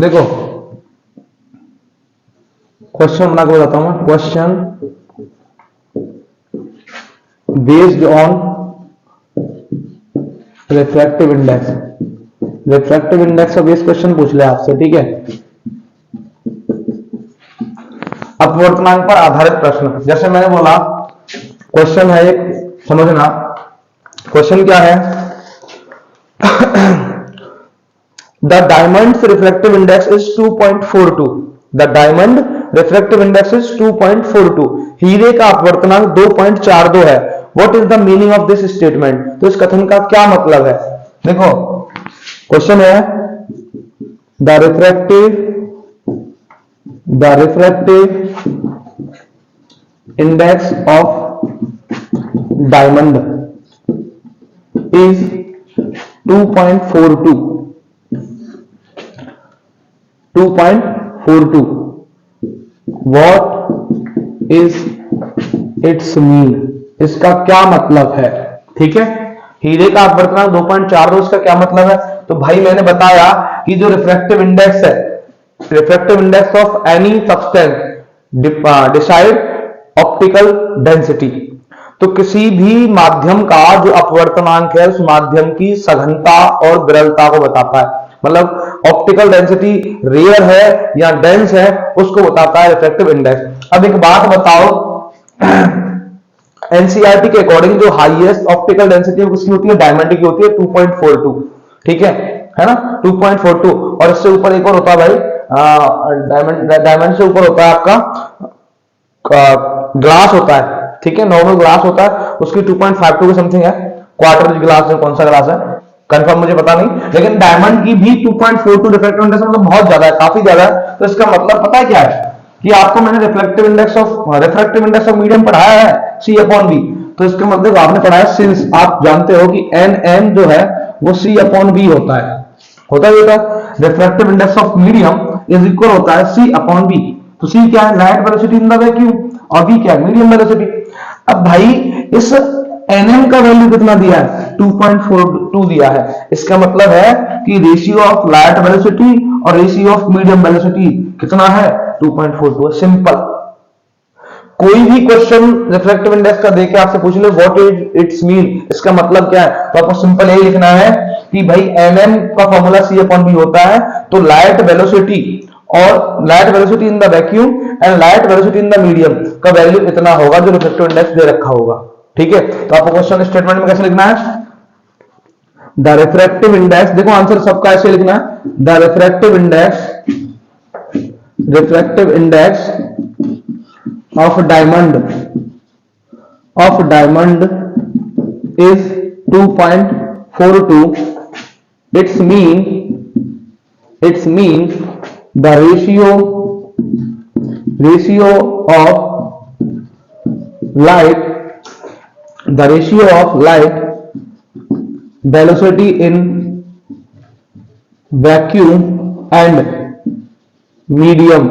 देखो क्वेश्चन बना के बताता हूं मैं। Question based on refractive index, refractive index का बेस क्वेश्चन पूछ ले आपसे। ठीक है, अपवर्तनांक पर आधारित प्रश्न। जैसे मैंने बोला क्वेश्चन है एक, समझना क्वेश्चन क्या है। The diamond refractive index is 2.42। The diamond refractive index is 2.42। हीरे का अपवर्तनांक 2.42 है। What is the meaning of this statement? तो इस कथन का क्या मतलब है? देखो क्वेश्चन है the refractive index of diamond is 2.42। 2.42। What is its mean? इसका क्या मतलब है? ठीक है, हीरे का अपवर्तनांक 2.42, इसका क्या मतलब है? तो भाई मैंने बताया कि जो रिफ्रैक्टिव इंडेक्स है, refractive index of any substance decide optical density. तो किसी भी माध्यम का जो अपवर्तनांक है उस माध्यम की सघनता और विरलता को बताता है। मतलब ऑप्टिकल डेंसिटी रेयर है या डेंस है उसको बताता है रिफ्रैक्टिव इंडेक्स। अब एक बात बताओ, एनसीईआरटी के अकॉर्डिंग जो हाईएस्ट ऑप्टिकल डेंसिटी किसकी होती है? डायमंड की होती है 2.42। ठीक है ना, 2.42। और इससे ऊपर एक और होता है भाई, डायमंड से ऊपर होता है आपका ग्लास होता है। ठीक है, नॉर्मल ग्लास होता है, उसकी 2.52 के समथिंग है। क्वार्टर ग्लास है, कौन सा ग्लास है कंफर्म मुझे पता नहीं, लेकिन डायमंड की भी 2.42 रिफ्रैक्टिव इंडेक्स मतलब बहुत ज्यादा है, काफी ज्यादा है। तो इसका मतलब पता है क्या है कि आपको मैंने रिफ्रैक्टिव इंडेक्स ऑफ मीडियम पढ़ाया है C/V। तो इसका मतलब आपने पढ़ाया, सिंस आप जानते हो कि NM जो है वो C/V होता है। होता है बेटा, refractive index of medium is equal होता है C/V। तो C क्या है? Light velocity in the vacuum, और V क्या है? Medium velocity. अब भाई इस NM का वैल्यू कितना दिया है? 2.42 दिया है। इसका मतलब है कि रेशियो ऑफ लाइट वेलोसिटी और रेशियो ऑफ मीडियम वेलोसिटी कितना है? 2.42। सिंपल। कोई भी क्वेश्चन रिफ्रैक्टिव इंडेक्स का देके आपसे पूछ ले व्हाट इज इट्स मीन, इसका मतलब क्या है, तो आपको सिंपल यही लिखना है कि भाई NM का फॉर्मूला C/V होता है। तो लाइट वेलोसिटी और light velocity in the vacuum and light velocity in the medium का वैल्यू इतना होगा जो रिफ्रैक्टिव इंडेक्स दे रखा होगा। ठीक है, तो आपको क्वेश्चन स्टेटमेंट में कैसे लिखना है? द रिफ्रैक्टिव इंडेक्स, देखो आंसर सबका ऐसे लिखना है, the refractive index of diamond is 2.42. Its mean the ratio of light velocity in vacuum and medium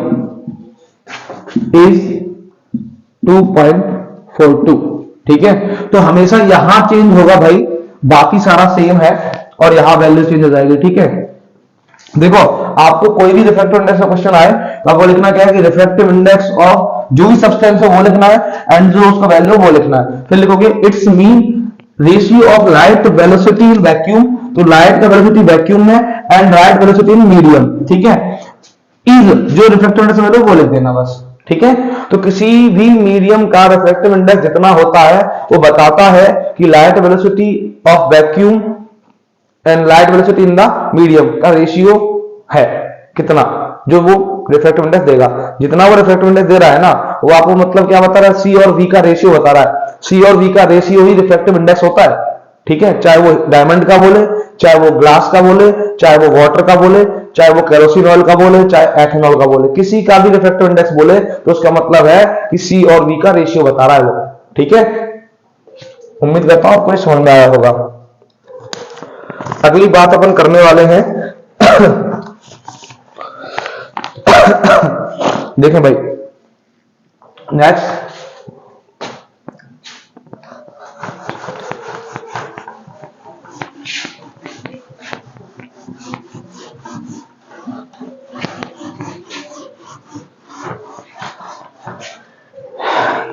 is 2.42. ठीक है, तो हमेशा यहां चेंज होगा भाई, बाकी सारा सेम है और यहां वैल्यू चेंज हो जाएगी। ठीक है, देखो आपको कोई भी रिफ्रैक्टिव इंडेक्स का क्वेश्चन आए तो आपको लिखना क्या है कि रिफ्रैक्टिव इंडेक्स ऑफ जो भी सब्सटेंस है वो लिखना है एंड जो उसका वैल्यू वो लिखना है। फिर लिखोगे it's mean ratio of light velocity in vacuum, तो लाइट का वेलोसिटी वैक्यूम में and light velocity in medium. ठीक है, इज जो रिफ्रैक्टिव इंडेक्स वैल्यू वो लिख देना बस। ठीक है, तो किसी भी मीडियम का रिफ्रैक्टिव इंडेक्स जितना होता है वो बताता है कि light velocity of vacuum and light velocity in the medium का रेशियो है कितना, जो वो रिफ्रैक्टिव इंडेक्स देगा। जितना वो रिफ्रैक्टिव इंडेक्स दे रहा है ना वो आपको मतलब क्या बता रहा है, सी और वी का रेशियो बता रहा है। सी और वी का रेशियो ही रिफ्रैक्टिव इंडेक्स होता है। ठीक है, चाहे वो डायमंड का बोले, चाहे वो ग्लास का बोले, चाहे वो वाटर का बोले, चाहे वो केरोसिन ऑयल का बोले, चाहे एथेनॉल का बोले, किसी का भी रिफ्रैक्टिव इंडेक्स बोले तो उसका मतलब है कि सी और वी का रेशियो बता रहा है वो। ठीक है, उम्मीद करता हूं आपको समझ में आया होगा। अगली बात अपन करने वाले हैं देखें भाई, नेक्स्ट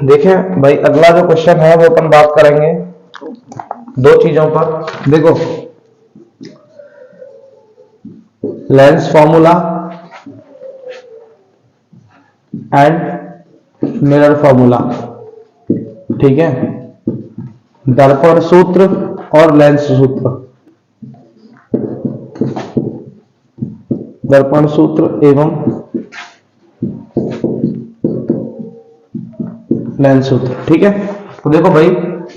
देखें भाई, अगला जो क्वेश्चन है वो अपन बात करेंगे दो चीजों पर। देखो, lens formula and mirror formula. ठीक है, दर्पण सूत्र और लेंस सूत्र, दर्पण सूत्र एवं लेंस सूत्र। ठीक है, तो देखो भाई,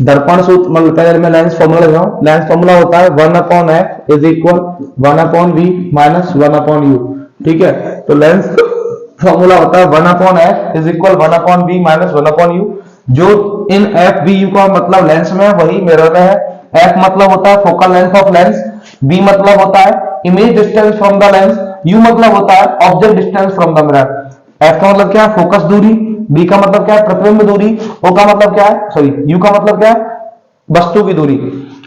दर्पण सूत्र मतलब पहले मैं लेंस फॉर्मूला लिख रहा हूं। लेंस फॉर्मूला होता है 1/f is equal 1/v minus 1/u। ठीक है, तो लेंस फॉर्मूला होता है 1/f is equal 1/v minus 1/u। जो इन एफ बी यू का मतलब लेंस में वही मिरर में है। एफ मतलब होता है focal length of lens, B मतलब होता है image distance from the lens, U मतलब होता है object distance from the mirror. F का मतलब क्या है, फोकस दूरी, बी का मतलब क्या है, प्रतिबिंब दूरी, ओ का मतलब क्या है, सॉरी यू का मतलब क्या है, वस्तु की दूरी।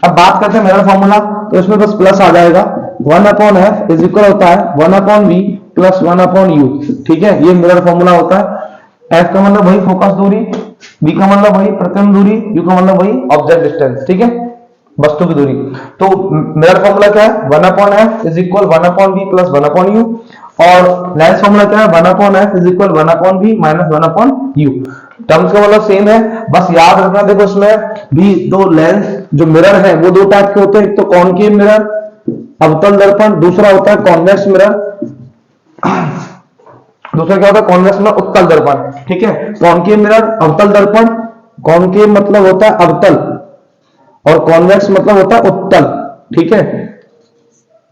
अब बात करते हैं मिरर फॉर्मूला, तो इसमें बस प्लस आ जाएगा। 1/f इज इक्वल होता है 1/v प्लस 1/u। ठीक है, ये मिरर फॉर्मूला होता है। एफ का मतलब वही फोकस दूरी, बी का मतलब वही प्रतिबिंब दूरी, यू का मतलब वही ऑब्जेक्ट डिस्टेंस। ठीक है, वस्तु की दूरी। तो मिरर फॉर्मूला क्या है, 1/f is equal 1/v plus 1/u, और लेंस फॉर्मूला क्या है, 1/f is equal 1/v minus 1/u। Terms का मतलब सेम है, बस याद रखना। देखो इसमें भी दो लेंस जो मिरर है वो दो टाइप के होते हैं, एक तो कॉनकेव मिरर अवतल दर्पण, दूसरा होता है कॉन्वेक्स मिरर, दूसरा क्या होता है कॉन्वेक्स में उत्तल दर्पण। ठीक है, कॉनकेव मिरर अवतल दर्पण, कॉनकेव मतलब होता है अवतल और कॉन्वेक्स मतलब होता है उत्तल। ठीक है,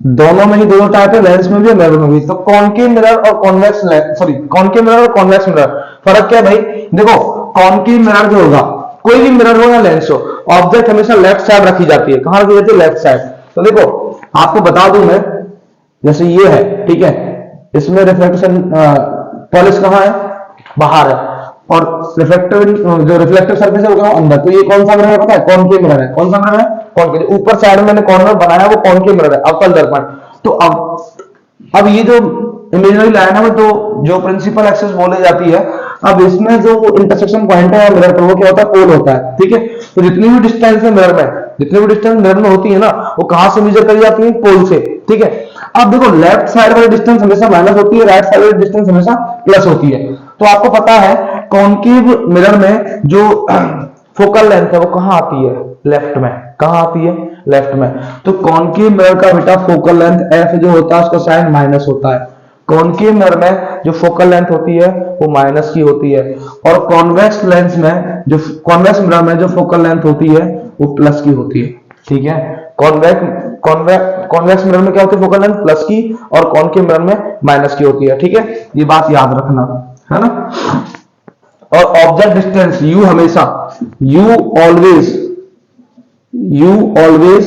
दोनों में ही दोनों टाइप है, लेंस में भी और मिरर में भी। तो कॉनकेव मिरर और कॉन्वेक्स, सॉरी कॉनकेव मिरर और कॉन्वेक्स मिरर, फर्क क्या है भाई। देखो कॉनकेव मिरर जो होगा, कोई भी मिरर हो या लेंस हो, ऑब्जेक्ट हमेशा लेफ्ट साइड रखी जाती है। कहां रखी जाती है, लेफ्ट साइड। तो देखो आपको बता दूं मैं, जैसे ये है, ठीक है, इसमें रिफ्लेक्शन पॉलिश कहां है, बाहर है, और रिफ्लेक्टिव जो रिफ्लेक्टिव सरफेस है वो कहां, अंदर। तो ये कौन सा मिरर है पता है, कॉनकेव मिरर है। कौन सा मिरर है, कॉनकेव। ऊपर साइड में मैंने कॉर्नर बनाया वो कॉनकेव मिरर है, अवतल दर्पण। तो अब ये जो इमेजिनरी लाइन है तो जो प्रिंसिपल एक्सिस बोली जाती है, अब इसमें जो इंटरसेक्शन पॉइंट है मिरर पर वो क्या होता है, पोल होता है। ठीक है, तो जितनी भी डिस्टेंस है मिरर में, जितनी भी डिस्टेंस मिरर में होती है ना, वो कहां से मेजर करी जाती है, पोल से। ठीक है, अब देखो लेफ्ट साइड वाली डिस्टेंस हमेशा माइनस होती है, राइट साइड वाली डिस्टेंस हमेशा प्लस होती है। तो आपको पता है कॉनकेव मिरर में जो फोकल लेंथ है वो कहां आती है, लेफ्ट में। कहां आती है, लेफ्ट में। तो कॉनकेव मिरर का बेटा फोकल लेंथ एफ जो होता है उसका साइन माइनस होता है, कॉनकेव मिरर में जो फोकल लेंथ होती है वो माइनस की होती है, और कॉन्वेक्स लेंस में जो कॉन्वेक्स मिरर में जो फोकल लेंथ होती है वो प्लस की होती है। ठीक है, कॉन्वेक्स मिरर में क्या होती है, फोकल लेंथ प्लस की, और कॉनकेव मिरर में माइनस की होती है। ठीक है, ये बात याद रखना है ना। और ऑब्जेक्ट डिस्टेंस यू हमेशा यू ऑलवेज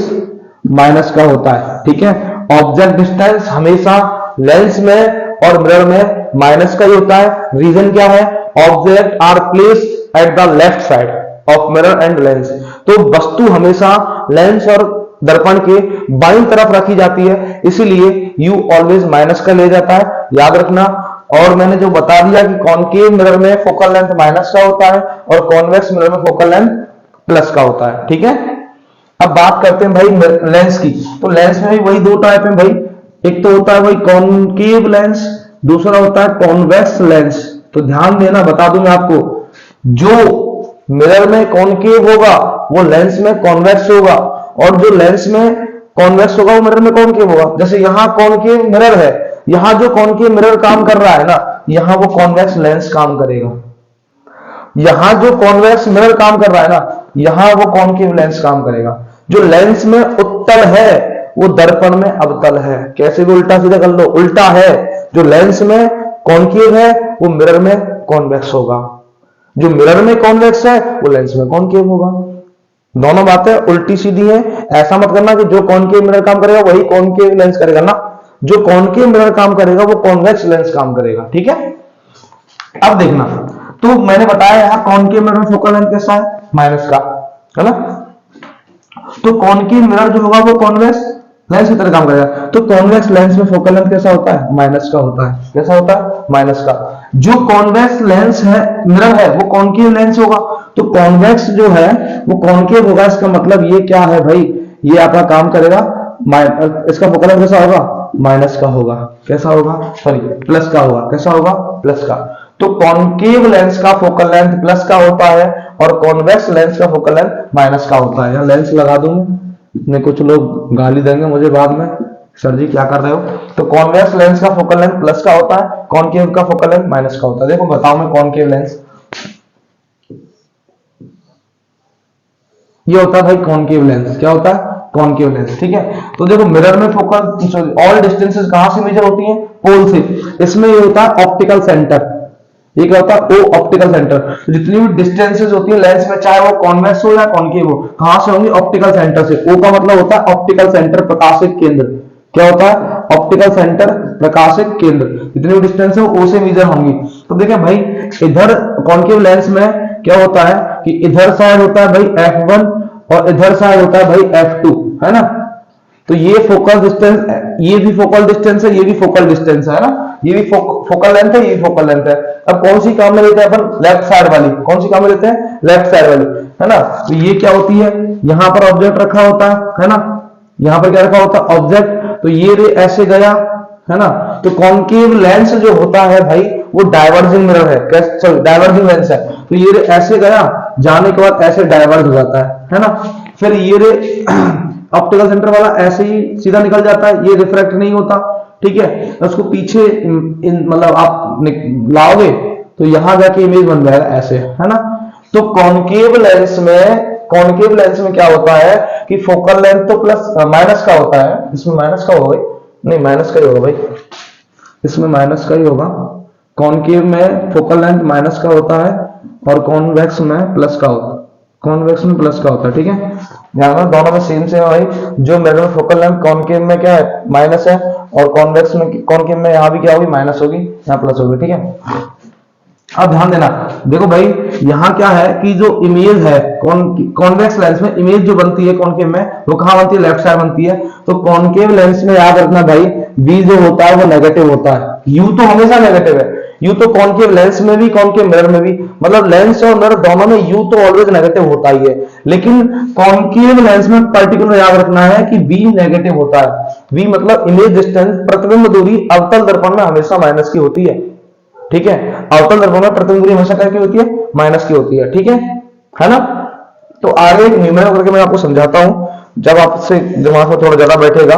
माइनस का होता है। ठीक है, ऑब्जेक्ट डिस्टेंस हमेशा लेंस में और मिरर में माइनस का ही होता है। रीजन क्या है, object are placed at the left side of mirror and lens. तो वस्तु हमेशा लेंस और दर्पण के बाईं तरफ रखी जाती है, इसीलिए यू ऑलवेज माइनस का ले जाता है, याद रखना। और मैंने जो बता दिया कि कॉनकेव मिरर में फोकल लेंथ माइनस का होता है और कॉन्वेक्स मिरर में फोकल लेंथ प्लस का होता है। ठीक है, अब बात करते हैं भाई लेंस की। तो लेंस में भी वही दो टाइप है भाई, एक तो होता है भाई कॉनकेव लेंस, दूसरा होता है कॉन्वेक्स लेंस। तो ध्यान देना, बता दूं मैं आपको, जो मिरर में कॉनकेव होगा वो लेंस में कॉन्वेक्स होगा, और जो लेंस में कॉन्वेक्स होगा वो मिरर में कॉनकेव होगा। जैसे यहां कॉनकेव मिरर है, यहां जो कॉनकेव मिरर काम कर रहा है ना, यहां वो कॉन्वेक्स लेंस काम करेगा। यहां जो कॉन्वेक्स मिरर काम कर रहा है ना, यहां वो कॉनकेव लेंस काम करेगा। जो लेंस में उत्तल है वो दर्पण में अवतल है। कैसे भी उल्टा सीधा कर लो, उल्टा है, जो लेंस में कॉनकेव है वो मिरर में कॉन्वेक्स होगा, जो मिरर में कॉन्वेक्स है वो लेंस में कॉनकेव होगा। दोनों बातें उल्टी सीधी हैं। ऐसा मत करना कि जो कॉनकेव मिरर काम करेगा वही कॉनकेव लेंस करेगा ना, जो कॉनकेव मिरर काम करेगा वो कॉन्वेक्स लेंस काम करेगा। ठीक है, अब देखना, तो मैंने बताया यहां कॉनकेव मिरर में फोकल लेंथ कैसा है, माइनस का, है ना। तो कॉनकेव मिरर जो होगा वो कॉन्वेक्स लेंस की तरह काम करेगा। तो कॉन्वेक्स लेंस में फोकल लेंथ कैसा होता है, माइनस का होता है। कैसा होता है, माइनस का। जो कॉन्वेक्स लेंस है, मिरर है, वो कॉनकेव लेंस होगा। तो कॉन्वेक्स जो है वो कॉनकेव होगा, इसका मतलब ये क्या है भाई, ये आपका काम करेगा, इसका फोकल लेंथ कैसा होगा, माइनस का होगा। कैसा होगा, सॉरी प्लस का होगा। कैसा होगा, प्लस का। तो कॉनकेव लेंस का फोकल लेंथ प्लस का होता है और कॉन्वेक्स लेंस का फोकल लेंथ माइनस का होता है। यहां लेंस लगा दूंगा, नहीं कुछ लोग गाली देंगे मुझे बाद में, सर जी क्या कर रहे हो। तो कॉन्वेक्स लेंस का फोकल लेंथ प्लस का होता है, कॉनकेव का फोकल लेंथ माइनस का होता है। देखो बताओ मैं कॉनकेव लेंस, ये होता है भाई कॉनकेव लेंस। क्या होता है, कॉनकेव लेंस। ठीक है, तो देखो मिरर में फोकल ऑल डिस्टेंसेस कहां से मेजर होती हैं, पोल से। इसमें ये होता है ऑप्टिकल सेंटर, ये क्या होता है, ओ ऑप्टिकल सेंटर। तो जितनी भी डिस्टेंसेस होती है लेंस में, चाहे वो कॉन्वेक्स हो या कॉनकेव हो, कहां से होंगी, ऑप्टिकल सेंटर से। ओ का मतलब होता है ऑप्टिकल सेंटर, प्रकाशिक केंद्र। क्या होता है, ऑप्टिकल सेंटर, प्रकाशिक केंद्र। जितनी भी डिस्टेंस है वो ओ से मेजर होंगी। तो देखिए भाई, इधर कॉनकेव लेंस में क्या होता है कि इधर साइड होता है भाई f1 और इधर साइड होता है भाई f2, है ना। तो ये फोकल डिस्टेंस, ये भी फोकल डिस्टेंस है, ये भी फोकल डिस्टेंस है ना, ये भी फोकल लेंथ है, ये भी फोकल लेंथ है। अब कौन सी काम में लेते हैं अपन, लेफ्ट साइड वाली। कौन सी काम में लेते हैं, लेफ्ट साइड वाली, है ना। तो ये क्या होती है, यहां पर ऑब्जेक्ट रखा होता है ना, यहां पर क्या रखा होता है, ऑब्जेक्ट। तो ये रे ऐसे गया, है ना। तो कॉनकेव लेंस जो होता है भाई वो डाइवर्जिंग मिरर है, सॉरी डाइवर्जिंग लेंस है। तो ये रे ऐसे गया, जाने के बाद ऐसे डाइवर्ज हो जाता है ना। फिर ये रे ऑप्टिकल सेंटर वाला ऐसे ही सीधा निकल जाता है, ये रिफ्रैक्ट नहीं होता। ठीक है, उसको पीछे मतलब आप लाओगे तो यहां जाके इमेज बन जाएगा ऐसे, है ना। तो कॉनकेव लेंस में क्या होता है कि फोकल लेंथ तो प्लस माइनस का होता है, इसमें माइनस का होगा, नहीं माइनस का ही होगा भाई, इसमें माइनस का ही होगा। कॉनकेव में फोकल लेंथ माइनस का होता है और कॉन्वेक्स में प्लस का होता है, कॉन्वेक्स में प्लस का होता है। ठीक है, ध्यान रखना दोनों में सेम है भाई। जो मिरर में फोकल लेंथ कॉनकेव में क्या है, माइनस है, और कॉन्वेक्स में, कॉनकेव में यहां भी क्या होगी, माइनस होगी, यहां प्लस होगी। ठीक है, अब ध्यान देना, देखो भाई यहां क्या है कि जो इमेज है कॉन्वेक्स लेंस में, इमेज जो बनती है कॉनकेव में वो कहां बनती है, लेफ्ट साइड बनती है। तो कॉनकेव लेंस में याद रखना भाई, बी जो होता है वो नेगेटिव होता है, यू तो हमेशा नेगेटिव है। यू तो कॉनकेव लेंस में भी, कॉनकेव मिरर में भी, मतलब लेंस और मिरर दोनों में यू तो ऑलवेज नेगेटिव होता ही है। लेकिन कॉनकेव लेंस में पर्टिकुलर याद रखना है कि बी नेगेटिव होता है। बी मतलब इमेज डिस्टेंस, प्रतिबिंब दूरी अवतल दर्पण में हमेशा माइनस की होती है। ठीक है, अवतल दर्पण में प्रतिबिंब दूरी हमेशा क्या की होती है, माइनस की होती है। ठीक है ना। तो आगे एक न्यूमेरिकल करके मैं आपको समझाता हूं, जब आपसे दिमाग में थोड़ा ज्यादा बैठेगा।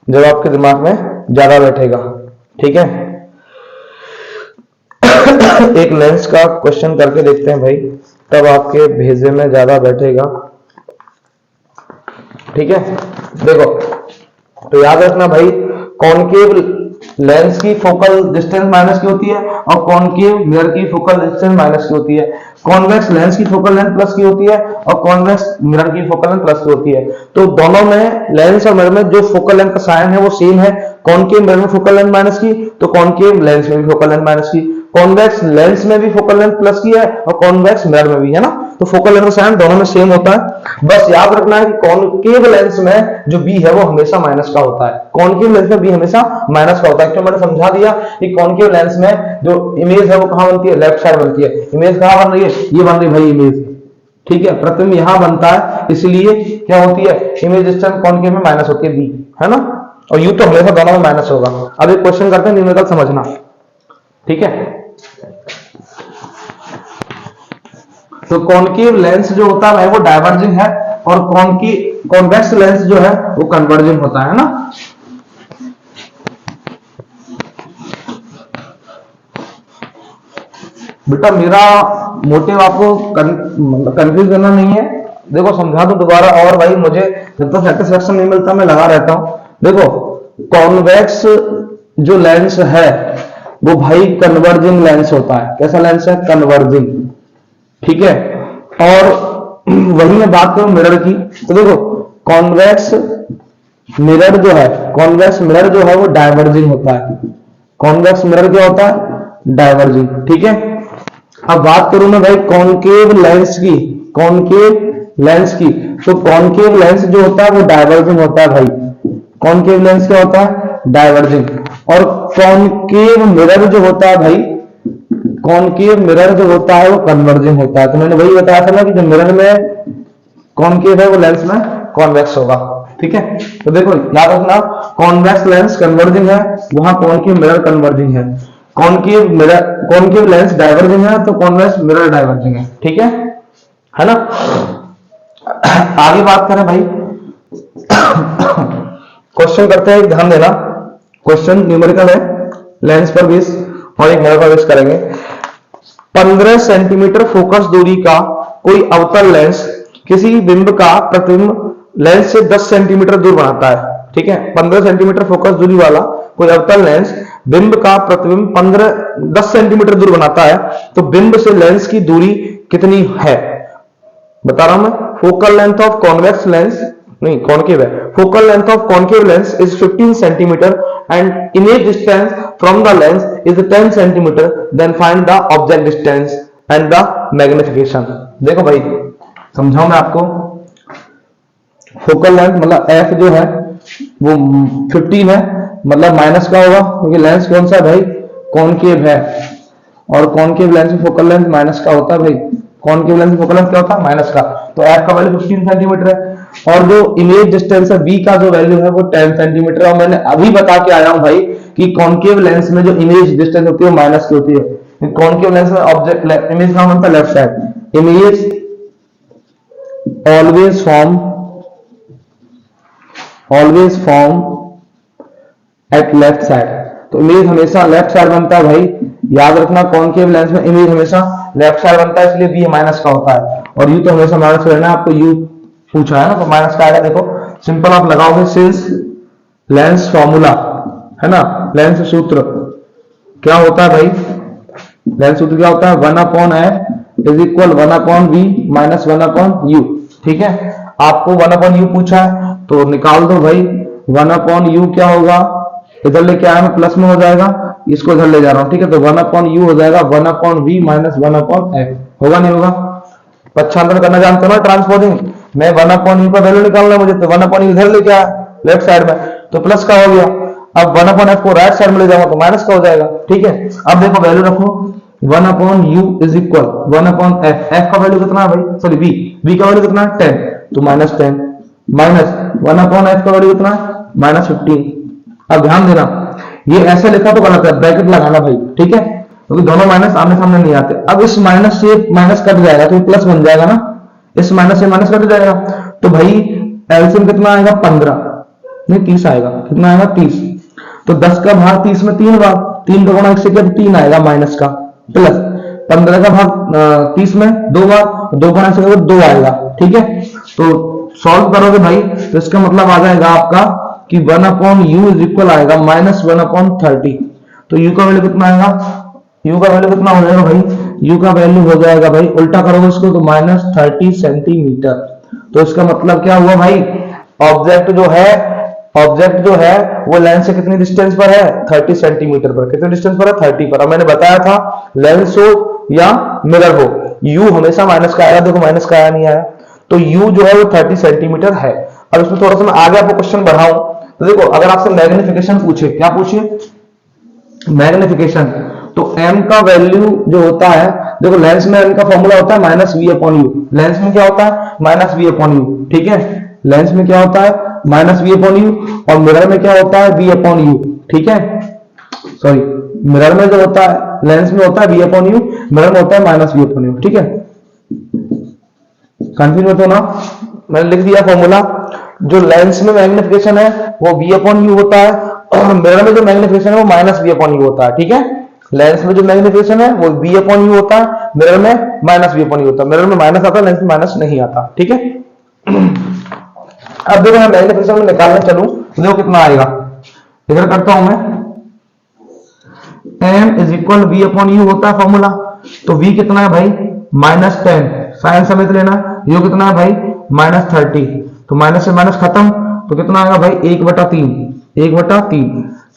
जब आपके दिमाग में ज्यादा बैठेगा। ठीक है, एक लेंस का क्वेश्चन करके देखते हैं भाई, तब आपके भेजे में ज्यादा बैठेगा। ठीक है, देखो तो याद रखना भाई, कॉनकेव लेंस की फोकल डिस्टेंस माइनस की होती है और कॉनकेव मिरर की फोकल डिस्टेंस माइनस की होती है। कॉन्वेक्स लेंस की फोकल लेंथ प्लस की होती है और कॉन्वेक्स मिरर की फोकल लेंथ प्लस की होती है। तो दोनों में लेंस और मिरर में जो फोकल लेंथ का साइन है वो सेम है। कॉनकेव मिरर में फोकल लेंथ माइनस की, तो कॉनकेव लेंस में भी फोकल लेंथ माइनस की। कॉन्वेक्स लेंस में भी फोकल लेंथ प्लस की है और कॉन्वेक्स मिरर में भी, है ना। तो फोकल लेंथ का साइन दोनों में सेम होता है। बस याद रखना है कि कॉनकेव लेंस में जो बी है वो हमेशा माइनस का होता है। कॉनकेव लेंस में बी हमेशा माइनस का होता है। क्यों, मैंने समझा दिया कि कॉनकेव लेंस में जो इमेज है वो कहां बनती है, लेफ्ट साइड बनती है। इमेज कहां बन रही है, ये बन रही है भाई इमेज। ठीक है, प्रतिबिंब यहां बनता है, इसलिए क्या होती है, इमेज डिस्टेंस कॉनकेव में माइनस होती है बी, है ना। और यू तो हमेशा दोनों में माइनस होगा। अब एक क्वेश्चन करते हैं, न्यूमेरिकल समझना। ठीक है, तो कॉनकेव लेंस जो होता है वो डाइवर्जिंग है और कॉन्वेक्स लेंस जो है वो कन्वर्जिंग होता है ना। बेटा मेरा मोटिव आपको कंफ्यूज करना नहीं है। देखो समझा दो दोबारा, और भाई मुझे जब तक सेटिस्फेक्शन नहीं मिलता मैं लगा रहता हूं। देखो कॉन्वेक्स जो लेंस है वो भाई कन्वर्जिंग लेंस होता है। कैसा लेंस है, कन्वर्जिंग। ठीक है, और वही मैं बात करूं मिरर की, तो देखो कॉन्वेक्स मिरर जो है, कॉन्वेक्स मिरर जो है वो डाइवर्जिंग होता है। कॉन्वेक्स मिरर क्या होता है, डाइवर्जिंग। ठीक है, अब बात करूं मैं भाई कॉनकेव लेंस की, कॉनकेव लेंस की, तो कॉनकेव लेंस जो होता है वो डाइवर्जिंग होता है भाई। कॉनकेव लेंस क्या होता है, डाइवर्जिंग। और कॉनकेव मिरर जो होता है भाई, कॉनकेव मिरर जो होता है वो कन्वर्जिंग होता है। तो मैंने वही बताया था ना कि जो मिरर में कॉनकेव है वो लेंस में कॉन्वेक्स होगा। ठीक है, तो देखो याद रखना, कॉन्वेक्स लेंस कन्वर्जिंग है, वहां कॉनकेव मिरर कन्वर्जिंग है। कॉनकेव लेंस डाइवर्जिंग है तो कॉन्वेक्स मिरर डाइवर्जिंग है। ठीक है ना। आगे बात करें भाई, क्वेश्चन करते हैं, ध्यान देना। क्वेश्चन न्यूमेरिकल है, लेंस पर बेस और एक मिरर पर बेस करेंगे। 15 सेंटीमीटर फोकस दूरी का कोई अवतल लेंस किसी बिंब का प्रतिबिंब लेंस से 10 सेंटीमीटर दूर बनाता है। ठीक है, 15 सेंटीमीटर फोकस दूरी वाला कोई अवतल लेंस बिंब का प्रतिबिंब 10 सेंटीमीटर दूर बनाता है, तो बिंब से लेंस की दूरी कितनी है, बता रहा हूं मैं। Focal length of convex lens, नहीं कॉनकेव है, focal length of concave lens is 15 centimetre and image distance from the lens is 10 centimetre, then find the object distance and the magnification. देखो भाई समझाऊं मैं आपको, फोकल लेंथ मतलब F जो है वो 15 है, मतलब माइनस का होगा क्योंकि लेंस कौन सा है भाई, कॉनकेव है, और कॉनकेव लेंस में फोकल लेंथ माइनस का होता है भाई। कॉनकेव लेंस में फोकल लेंथ क्या होता है, माइनस का। तो एफ का वैल्यू 15 सेंटीमीटर है और जो इमेज डिस्टेंस है बी का जो वैल्यू है वो 10 सेंटीमीटर है। और मैंने अभी बता के आया हूं भाई कि कॉनकेव लेंस में जो इमेज डिस्टेंस होती है वो माइनस की होती है। कॉनकेव लेंस में ऑब्जेक्ट इमेज कहां बनता है, left side. Image always form at left side, तो इमेज हमेशा लेफ्ट साइड बनता है भाई। याद रखना कॉनकेव लेंस में इमेज हमेशा लेफ्ट साइड बनता है, इसलिए बी माइनस का होता है। और यू तो हमेशा माइनस रहना है, आपको यू पूछा है ना, तो माइनस का आएगा। देखो सिंपल आप लगाओगे, सिंस लेंस फॉर्मूला है ना, लेंस सूत्र क्या होता है भाई, लेंस सूत्र क्या होता है, 1/f is equal 1/v minus 1/u। ठीक है, आपको 1/u पूछा है तो निकाल दो भाई, 1/u क्या होगा, इधर लेके आया मैं प्लस में हो जाएगा, इसको इधर ले जा रहा हूं। ठीक है, तो 1/u हो जाएगा 1/v माइनस 1/f। होगा नहीं होगा, पक्षांतर करना जानते हो ना, ट्रांसपोजिंग में 1/u का वैल्यू निकालना मुझे, तो 1/u इधर लेके आया लेफ्ट साइड में तो प्लस का हो गया। अब 1/f को राइट साइड में ले जाऊंगा तो माइनस का हो जाएगा। ठीक है, अब देखो वैल्यू रखो, 1/u is equal 1/f। f का वैल्यू कितना है भाई, सॉरी v का वैल्यू कितना है 10, तो -10 माइनस 1/f का वैल्यू कितना है -15। अब ध्यान देना, ये ऐसे लिखा तो गलत है, ब्रैकेट लगाना भाई। ठीक है, क्योंकि दोनों माइनस आमने सामने नहीं आते। अब इस माइनस से माइनस कट जाएगा तो प्लस बन जाएगा ना, इस माइनस से माइनस कट जाएगा, तो भाई एलसीएम कितना आएगा 15। नहीं 30 आएगा, कितना आएगा 30। तो 10 का भाग 30 में 3 बार, 3 का गुणा 1 से किया 3 आएगा माइनस का, प्लस 15 का भाग 30 में 2 बार, 2 गुणा से 2 आएगा। ठीक है, तो सॉल्व करोगे भाई तो इसका मतलब आ जाएगा आपका कि 1/u इज इक्वल आएगा -1/30। तो u का वैल्यू कितना आएगा, u का वैल्यू कितना हो जाएगा भाई, u का वैल्यू हो जाएगा भाई, उल्टा करोगे इसको तो -30 सेंटीमीटर। तो इसका मतलब क्या हुआ भाई, ऑब्जेक्ट जो है वो लेंस से कितनी डिस्टेंस पर है, 30 सेंटीमीटर पर। कितने डिस्टेंस पर है, 30 पर। अब मैंने बताया था लेंस हो या मिरर हो, u हमेशा माइनस का आएगा, देखो माइनस का आया नहीं आया, तो u जो है वो 30 सेंटीमीटर है। अब इसमें थोड़ा सा मैं आगे आपको क्वेश्चन बढ़ाऊं, तो देखो अगर आपसे मैग्निफिकेशन पूछे, क्या पूछे, मैग्निफिकेशन, तो m का वैल्यू जो होता है, देखो लेंस में m का फॉर्मूला होता है -v/u, लेंस में क्या होता है -v/u। ठीक है, लेंस में क्या होता है -v/u, और मिरर में क्या होता है v/u। ठीक है, सॉरी, मिरर में जो होता है, लेंस में होता है v/u, मिरर में होता है -v/u। ठीक है, कंफ्यूज मत होना, मैंने लिख दिया फॉर्मूला। जो लेंस में मैग्निफिकेशन है वो v/u होता है, और मिरर में जो मैग्निफिकेशन है वो -v/u होता है। ठीक है, लेंस में जो मैग्निफिकेशन है वो v/u होता है, मिरर में -v/u होता है। मिरर में माइनस आता है, लेंस में माइनस नहीं आता। ठीक है, अब देखो मैं मैग्निफिकेशन में निकालने चलूं तो देखो कितना आएगा, इधर करता हूं मैं, m इज इक्वल v/u होता है फॉर्मूला, तो v कितना है भाई -10, साइन समेत लेना, u कितना है भाई -30, तो माइनस से माइनस खत्म, तो कितना आएगा भाई 1/3।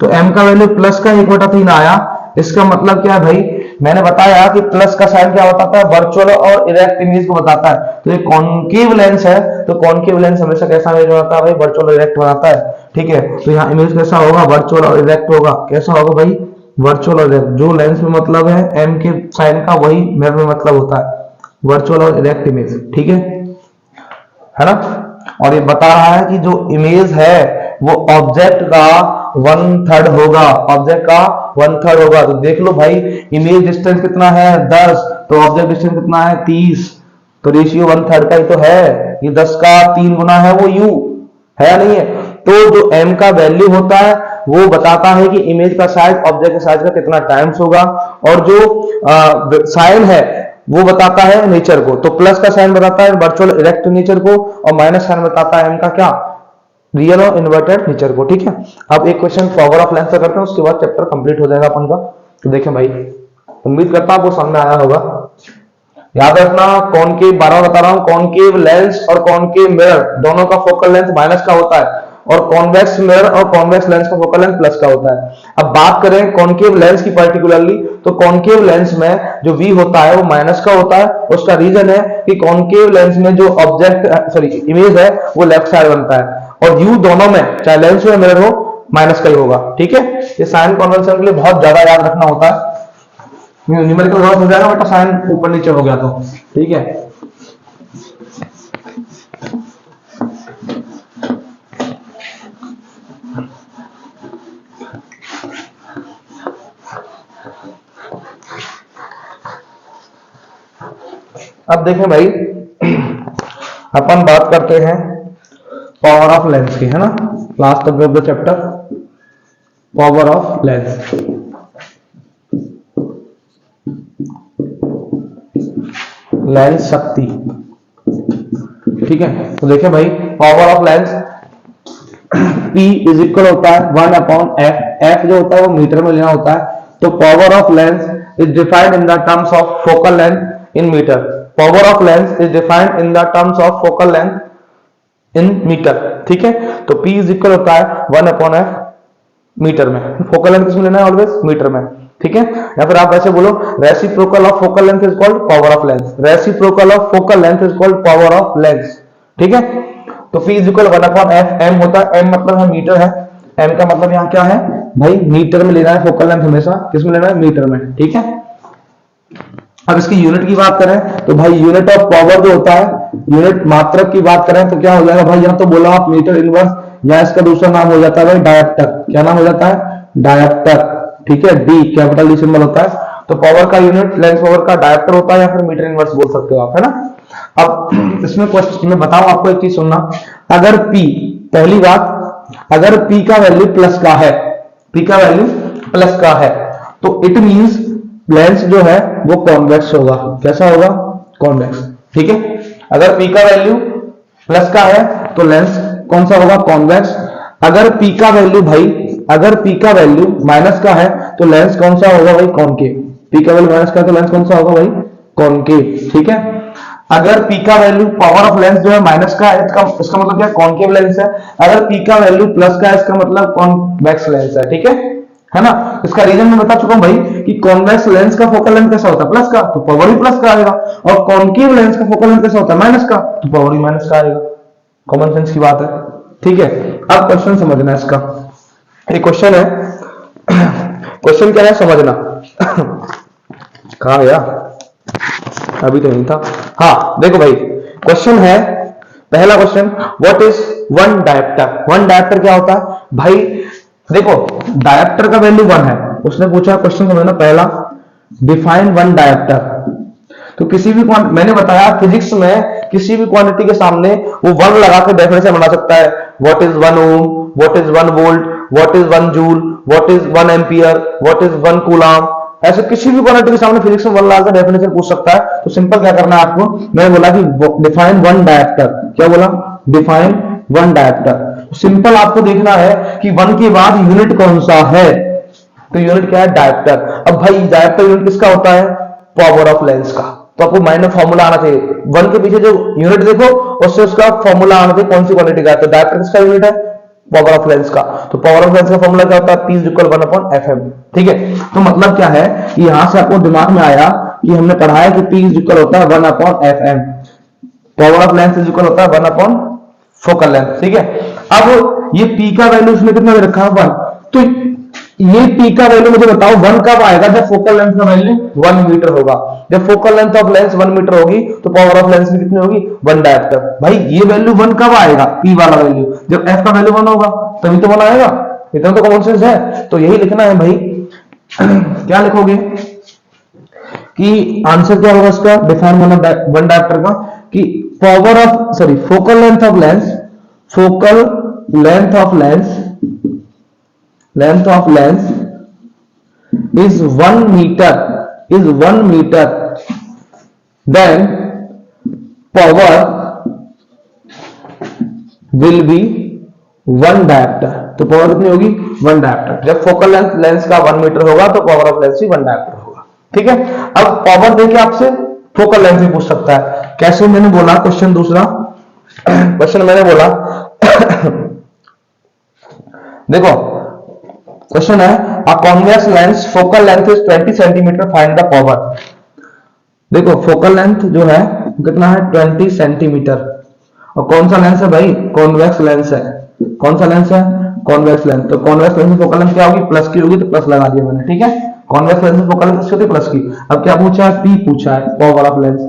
तो m का वैल्यू प्लस का 1/3 आया। इसका मतलब क्या है भाई, मैंने बताया कि प्लस का साइन क्या बताता है, वर्चुअल और इरेक्ट इमेज को बताता है। तो ये कॉनकेव लेंस है, तो कॉनकेव लेंस हमेशा कैसा इमेज बनाता है भाई, वर्चुअल और इरेक्ट बनाता है। ठीक है, तो यहाँ इमेज कैसा होगा, वर्चुअल और इरेक्ट होगा। कैसा होगा भाई, वर्चुअल और इरेक्ट। जो लेंस में मतलब है m के साइन का, वही मिरर में मतलब होता है, वर्चुअल और इरेक्ट इमेज। ठीक है ना, और ये बता रहा है कि जो इमेज है वो ऑब्जेक्ट का 1/3 होगा, ऑब्जेक्ट का 1/3 होगा। तो देख लो भाई, इमेज डिस्टेंस कितना है 10, तो ऑब्जेक्ट डिस्टेंस कितना है 30, तो रेशियो 1/3 का ही तो है। ये 10 का 3 गुना है, वो u है या नहीं है। तो जो m का वैल्यू होता है वो बताता है कि इमेज का साइज ऑब्जेक्ट के साइज का कितना टाइम्स होगा, और जो साइन है वो बताता है नेचर को। तो प्लस का साइन बताता है वर्चुअल इरेक्ट नेचर को, और माइनस साइन बताता है m का क्या, रियल और इन्वर्टेड नेचर को। ठीक है, अब एक क्वेश्चन पावर ऑफ लेंस का करते हैं, उसके बाद चैप्टर कंप्लीट हो जाएगा अपन का। तो देखें भाई, उम्मीद करता हूं आपको सामने आया होगा। याद रखना, कॉनकेव, बार बता रहा हूं, कॉनकेव लेंस और कॉनकेव मिरर दोनों का फोकल लेंथ माइनस का होता है, और कॉन्वेक्स मिरर और कॉन्वेक्स लेंस का फोकल लेंथ प्लस का होता है। अब बात करें कॉनकेव लेंस की पर्टिकुलरली, तो कॉनकेव लेंस में जो v होता है वो माइनस का होता है। उसका रीजन है कि कॉनकेव लेंस में जो ऑब्जेक्ट इमेज है वो लेफ्ट साइड बनता है, और u दोनों में, चाहे लेंस हो या मिरर हो, माइनस का ही होगा। ठीक है, ये साइन कन्वेंशन के लिए बहुत ज्यादा याद रखना होता है, न्यूमेरिकल गलत हो जाएगा बेटा साइन ऊपर नीचे हो गया तो। ठीक है, अब देखें भाई, अपन बात करते हैं पावर ऑफ लेंस की, है ना, last of the chapter, power of lens. Lens शक्ति। ठीक है, तो देखें भाई, power of lens P is equal होता है 1/f, f जो होता है वो मीटर में लेना होता है। तो power of lens is defined in the terms of focal length in metre. Power of lens is defined in the terms of focal length in metre. ठीक है, तो P इज इक्वल होता है 1/f मीटर में। Focal length किसमें लेना है, always metre में। ठीक है, या फिर आप ऐसे बोलो, reciprocal of focal length is called power of lens. Reciprocal of focal length is called power of lens. ठीक है, तो P is equal 1/f, m होता है, m मतलब है मीटर है, m का मतलब यहाँ क्या है भाई, मीटर में लेना है फोकल लेंथ, हमेशा किसमें लेना है, मीटर में। ठीक है, अब इसकी यूनिट की बात करें तो भाई यूनिट ऑफ पावर जो होता है, यूनिट मात्रक की बात करें तो क्या हो जाएगा भाई, यहाँ तो बोला आप मीटर इनवर्स, या इसका दूसरा नाम हो जाता है भाई डायप्टर। क्या नाम हो जाता है, डायप्टर। ठीक है, डी कैपिटल डी सिंबल होता है। तो पावर का यूनिट लेंस पावर का डायप्टर होता है, या फिर मीटर इनवर्स बोल सकते हो आप, है ना। अब इसमें क्वेश्चन में बताओ, आपको एक चीज सुनना, अगर P, पहली बात अगर P का वैल्यू प्लस का है, P का वैल्यू प्लस का है, तो इट मींस लेंस जो है वो कॉन्वेक्स होगा। कैसा होगा? कॉन्वेक्स। ठीक है, अगर P का वैल्यू प्लस का है तो लेंस कौन सा होगा? कॉन्वेक्स। अगर P का वैल्यू भाई, अगर P का वैल्यू माइनस का है तो लेंस कौन सा होगा भाई? कॉनकेव। P का वैल्यू माइनस का है तो लेंस कौन सा होगा भाई? कॉनकेव। ठीक है, अगर P का वैल्यू पावर ऑफ लेंस जो है माइनस का है, इसका मतलब क्या? कॉनकेव लेंस है। अगर P का वैल्यू प्लस का है, इसका मतलब कॉन्वेक्स लेंस है। ठीक है ना? इसका रीजन मैं बता चुका हूं भाई कि कॉन्वेक्स लेंस का फोकल लेंथ कैसा होता है? प्लस का, तो पावर ही प्लस का आएगा। और कॉनकेव लेंस का फोकल लेंथ कैसा होता है? माइनस का, तो पावर ही माइनस का आएगा। कॉमन सेंस की बात है। ठीक है, अब क्वेश्चन समझना इसका। एक क्वेश्चन है, क्वेश्चन क्या है समझना। कहा गया? अभी तो नहीं था। हाँ देखो भाई, क्वेश्चन है, पहला question, what is one dioptre? One dioptre क्या होता है भाई? देखो, डायप्टर का वैल्यू 1 है। उसने पूछा क्वेश्चन समझना पहला, डिफाइन वन डायप्टर। तो किसी भी मैंने बताया फिजिक्स में किसी भी क्वांटिटी के सामने वो 1 लगा के डेफिनेशन बना सकता है। What is 1 ohm, what is 1 volt, what is 1 joule, what is 1 ampere, what is 1 coulomb. ऐसे किसी भी क्वांटिटी के सामने फिजिक्स में 1 लगा के डेफिनेशन पूछ सकता है। तो सिंपल क्या करना है आपको, मैंने बोला कि डिफाइन वन डायप्टर। क्या बोला? Define one dioptre. सिंपल आपको देखना है कि 1 के बाद यूनिट कौन सा है। तो यूनिट क्या है? डायप्टर। अब भाई डायप्टर यूनिट किसका होता है? पावर ऑफ लेंस का। तो आपको माइनर फॉर्मूला आना चाहिए। 1 के पीछे जो यूनिट देखो उससे उसका फॉर्मूला आना चाहिए, कौन सी क्वांटिटी का है। तो डायप्टर किसका यूनिट है? पावर ऑफ लेंस का। तो पावर ऑफ लेंस का फॉर्मूला क्या होता है? P = 1/Fm। ठीक है, तो मतलब क्या है कि यहां से आपको दिमाग में आया कि हमने पढ़ा है कि P = होता है 1/Fm, power of lens equal होता है 1 फोकल लेंथ। ठीक है, अब ये P का वैल्यू उसने कितना दे रखा है? 1। तो ये P का वैल्यू मुझे बताओ 1 कब आएगा? जब फोकल लेंथ का वैल्यू 1 मीटर होगा। जब focal length of lens 1 metre होगी तो पावर ऑफ लेंस भी कितनी होगी? 1 डायप्टर। भाई ये वैल्यू 1 कब आएगा? P वाला वैल्यू जब F का वैल्यू 1 होगा तभी तो 1 आएगा। इतना तो कॉमन सेंस है। तो यही लिखना है भाई। क्या लिखोगे कि आंसर क्या होगा इसका? डिफाइन वन डायप्टर का कि power of focal length of lens, focal length of lens is 1 meter, then power will be 1 dioptre. तो पावर कितनी होगी? 1 डायप्टर। जब फोकल लेंस का 1 मीटर होगा तो पावर ऑफ लेंस भी 1 डायप्टर होगा। ठीक है, अब पावर देके आपसे फोकल लेंथ भी पूछ सकता है। कैसे? मैंने बोला क्वेश्चन दूसरा, क्वेश्चन मैंने बोला देखो क्वेश्चन है, a convex lens focal length is 20 centimetre, find the power. देखो फोकल लेंथ जो है कितना है? 20 सेंटीमीटर। और कौन सा लेंस है भाई? कॉन्वेक्स लेंस है। कौन सा लेंस है? Convex lens. तो कॉन्वेक्स लेंस में फोकल लेंथ क्या होगी? प्लस की होगी, तो प्लस लगा दिया मैंने। ठीक है, कॉन्वेक्स लेंस में फोकल लेंथ होती प्लस की। अब क्या पूछा है? P पूछा है, पावर ऑफ लेंस।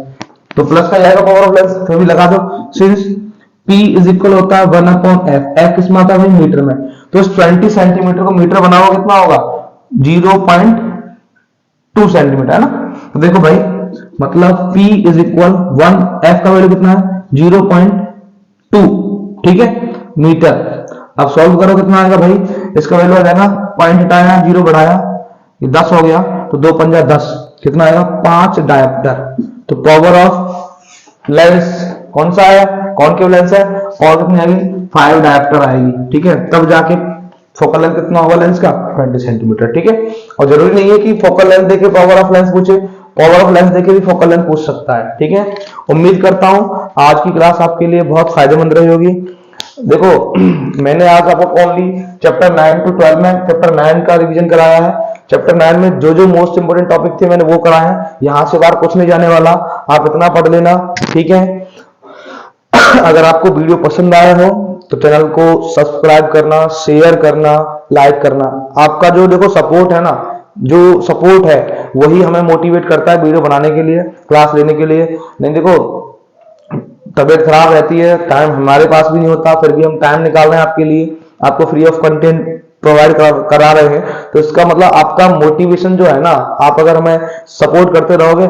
तो प्लस का जाएगा पावर ऑफ लेंस, फिर भी लगा दो। सिंस P = होता है 1/F। F किस में आता है? मीटर में। तो इस 20 सेंटीमीटर को मीटर बनाओगे कितना होगा? 0.2 सेंटीमीटर है ना। तो देखो भाई, मतलब P = 1, F का वैल्यू कितना है? 0.2। ठीक है, मीटर। अब सॉल्व करो कितना आएगा भाई? इसका वैल्यू आ जाएगा, पॉइंट हटाया, 0 बढ़ाया, ये 10 हो गया। तो 2 पंजा 10, कितना आएगा? 5 डायप्टर। तो पावर ऑफ लेंस कौन सा है? कॉनकेव लेंस है। और कितनी आएगी? 5 डायप्टर आएगी। ठीक है, तब जाके फोकल लेंथ कितना होगा लेंस का? 20 सेंटीमीटर। ठीक है, और जरूरी नहीं है कि फोकल लेंथ देके पावर ऑफ लेंस पूछे, पावर ऑफ लेंस देके भी फोकल लेंथ पूछ सकता है। ठीक है, उम्मीद करता हूं आज की क्लास आपके लिए बहुत फायदेमंद रही होगी। देखो मैंने आज आपको ओनली चैप्टर 9 to 12 में चैप्टर 9 का रिवीजन कराया है। चैप्टर 9 में जो जो मोस्ट इंपोर्टेंट टॉपिक थे मैंने वो कराए हैं। यहां से बाहर कुछ नहीं जाने वाला, आप इतना पढ़ लेना। ठीक है, अगर आपको वीडियो पसंद आया हो तो चैनल को सब्सक्राइब करना, शेयर करना, लाइक करना। आपका जो देखो सपोर्ट है ना, जो सपोर्ट है वही हमें मोटिवेट करता है वीडियो बनाने के लिए, क्लास लेने के लिए। नहीं देखो तबीयत खराब रहती है, टाइम हमारे पास भी नहीं होता, फिर भी हम टाइम निकाल रहे हैं आपके लिए, आपको फ्री ऑफ कंटेंट प्रोवाइड करा रहे हैं। तो इसका मतलब आपका मोटिवेशन जो है ना, आप अगर हमें सपोर्ट करते रहोगे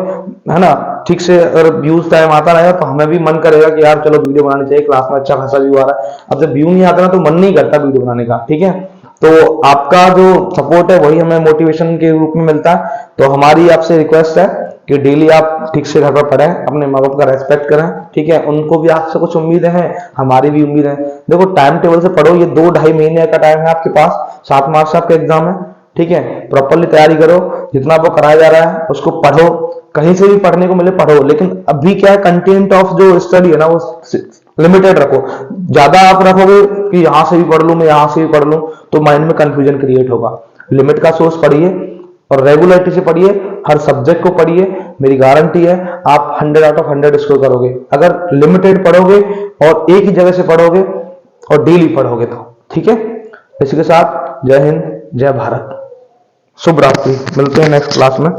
है ना, ठीक से अगर व्यूज टाइम आता रहेगा तो हमें भी मन करेगा कि यार चलो वीडियो बनानी चाहिए, क्लास में अच्छा खासा व्यू आ रहा है। अब जब व्यू नहीं आता ना तो मन नहीं करता वीडियो बनाने का, ठीक है। तो आपका जो सपोर्ट है वही हमें मोटिवेशन के रूप में मिलता है। तो हमारी आपसे रिक्वेस्ट है कि डेली आप ठीक से घर पर पढ़ें, अपने माँ बाप का रेस्पेक्ट करें, ठीक है। उनको भी आपसे कुछ उम्मीदें हैं, हमारी भी उम्मीद है। देखो टाइम टेबल से पढ़ो, ये 2-2.5 महीने का टाइम है आपके पास, 7 मार्च से आपका एग्जाम है, ठीक है। प्रॉपरली तैयारी करो, जितना आपको कराया जा रहा है उसको पढ़ो, कहीं से भी पढ़ने को मिले पढ़ो। लेकिन अभी क्या है, कंटेंट ऑफ जो स्टडी है ना वो लिमिटेड रखो। ज्यादा आप रखोगे कि यहां से भी पढ़ लूं, मैं यहां से भी पढ़ लूं, तो माइंड में कंफ्यूजन क्रिएट होगा। लिमिट का सोर्स पढ़िए और रेगुलरिटी से पढ़िए, हर सब्जेक्ट को पढ़िए। मेरी गारंटी है आप 100 आउट ऑफ 100 स्कोर करोगे अगर लिमिटेड पढ़ोगे और एक ही जगह से पढ़ोगे और डेली पढ़ोगे तो, ठीक है। इसी के साथ जय हिंद, जय भारत, शुभ रात्रि, मिलते हैं नेक्स्ट क्लास में।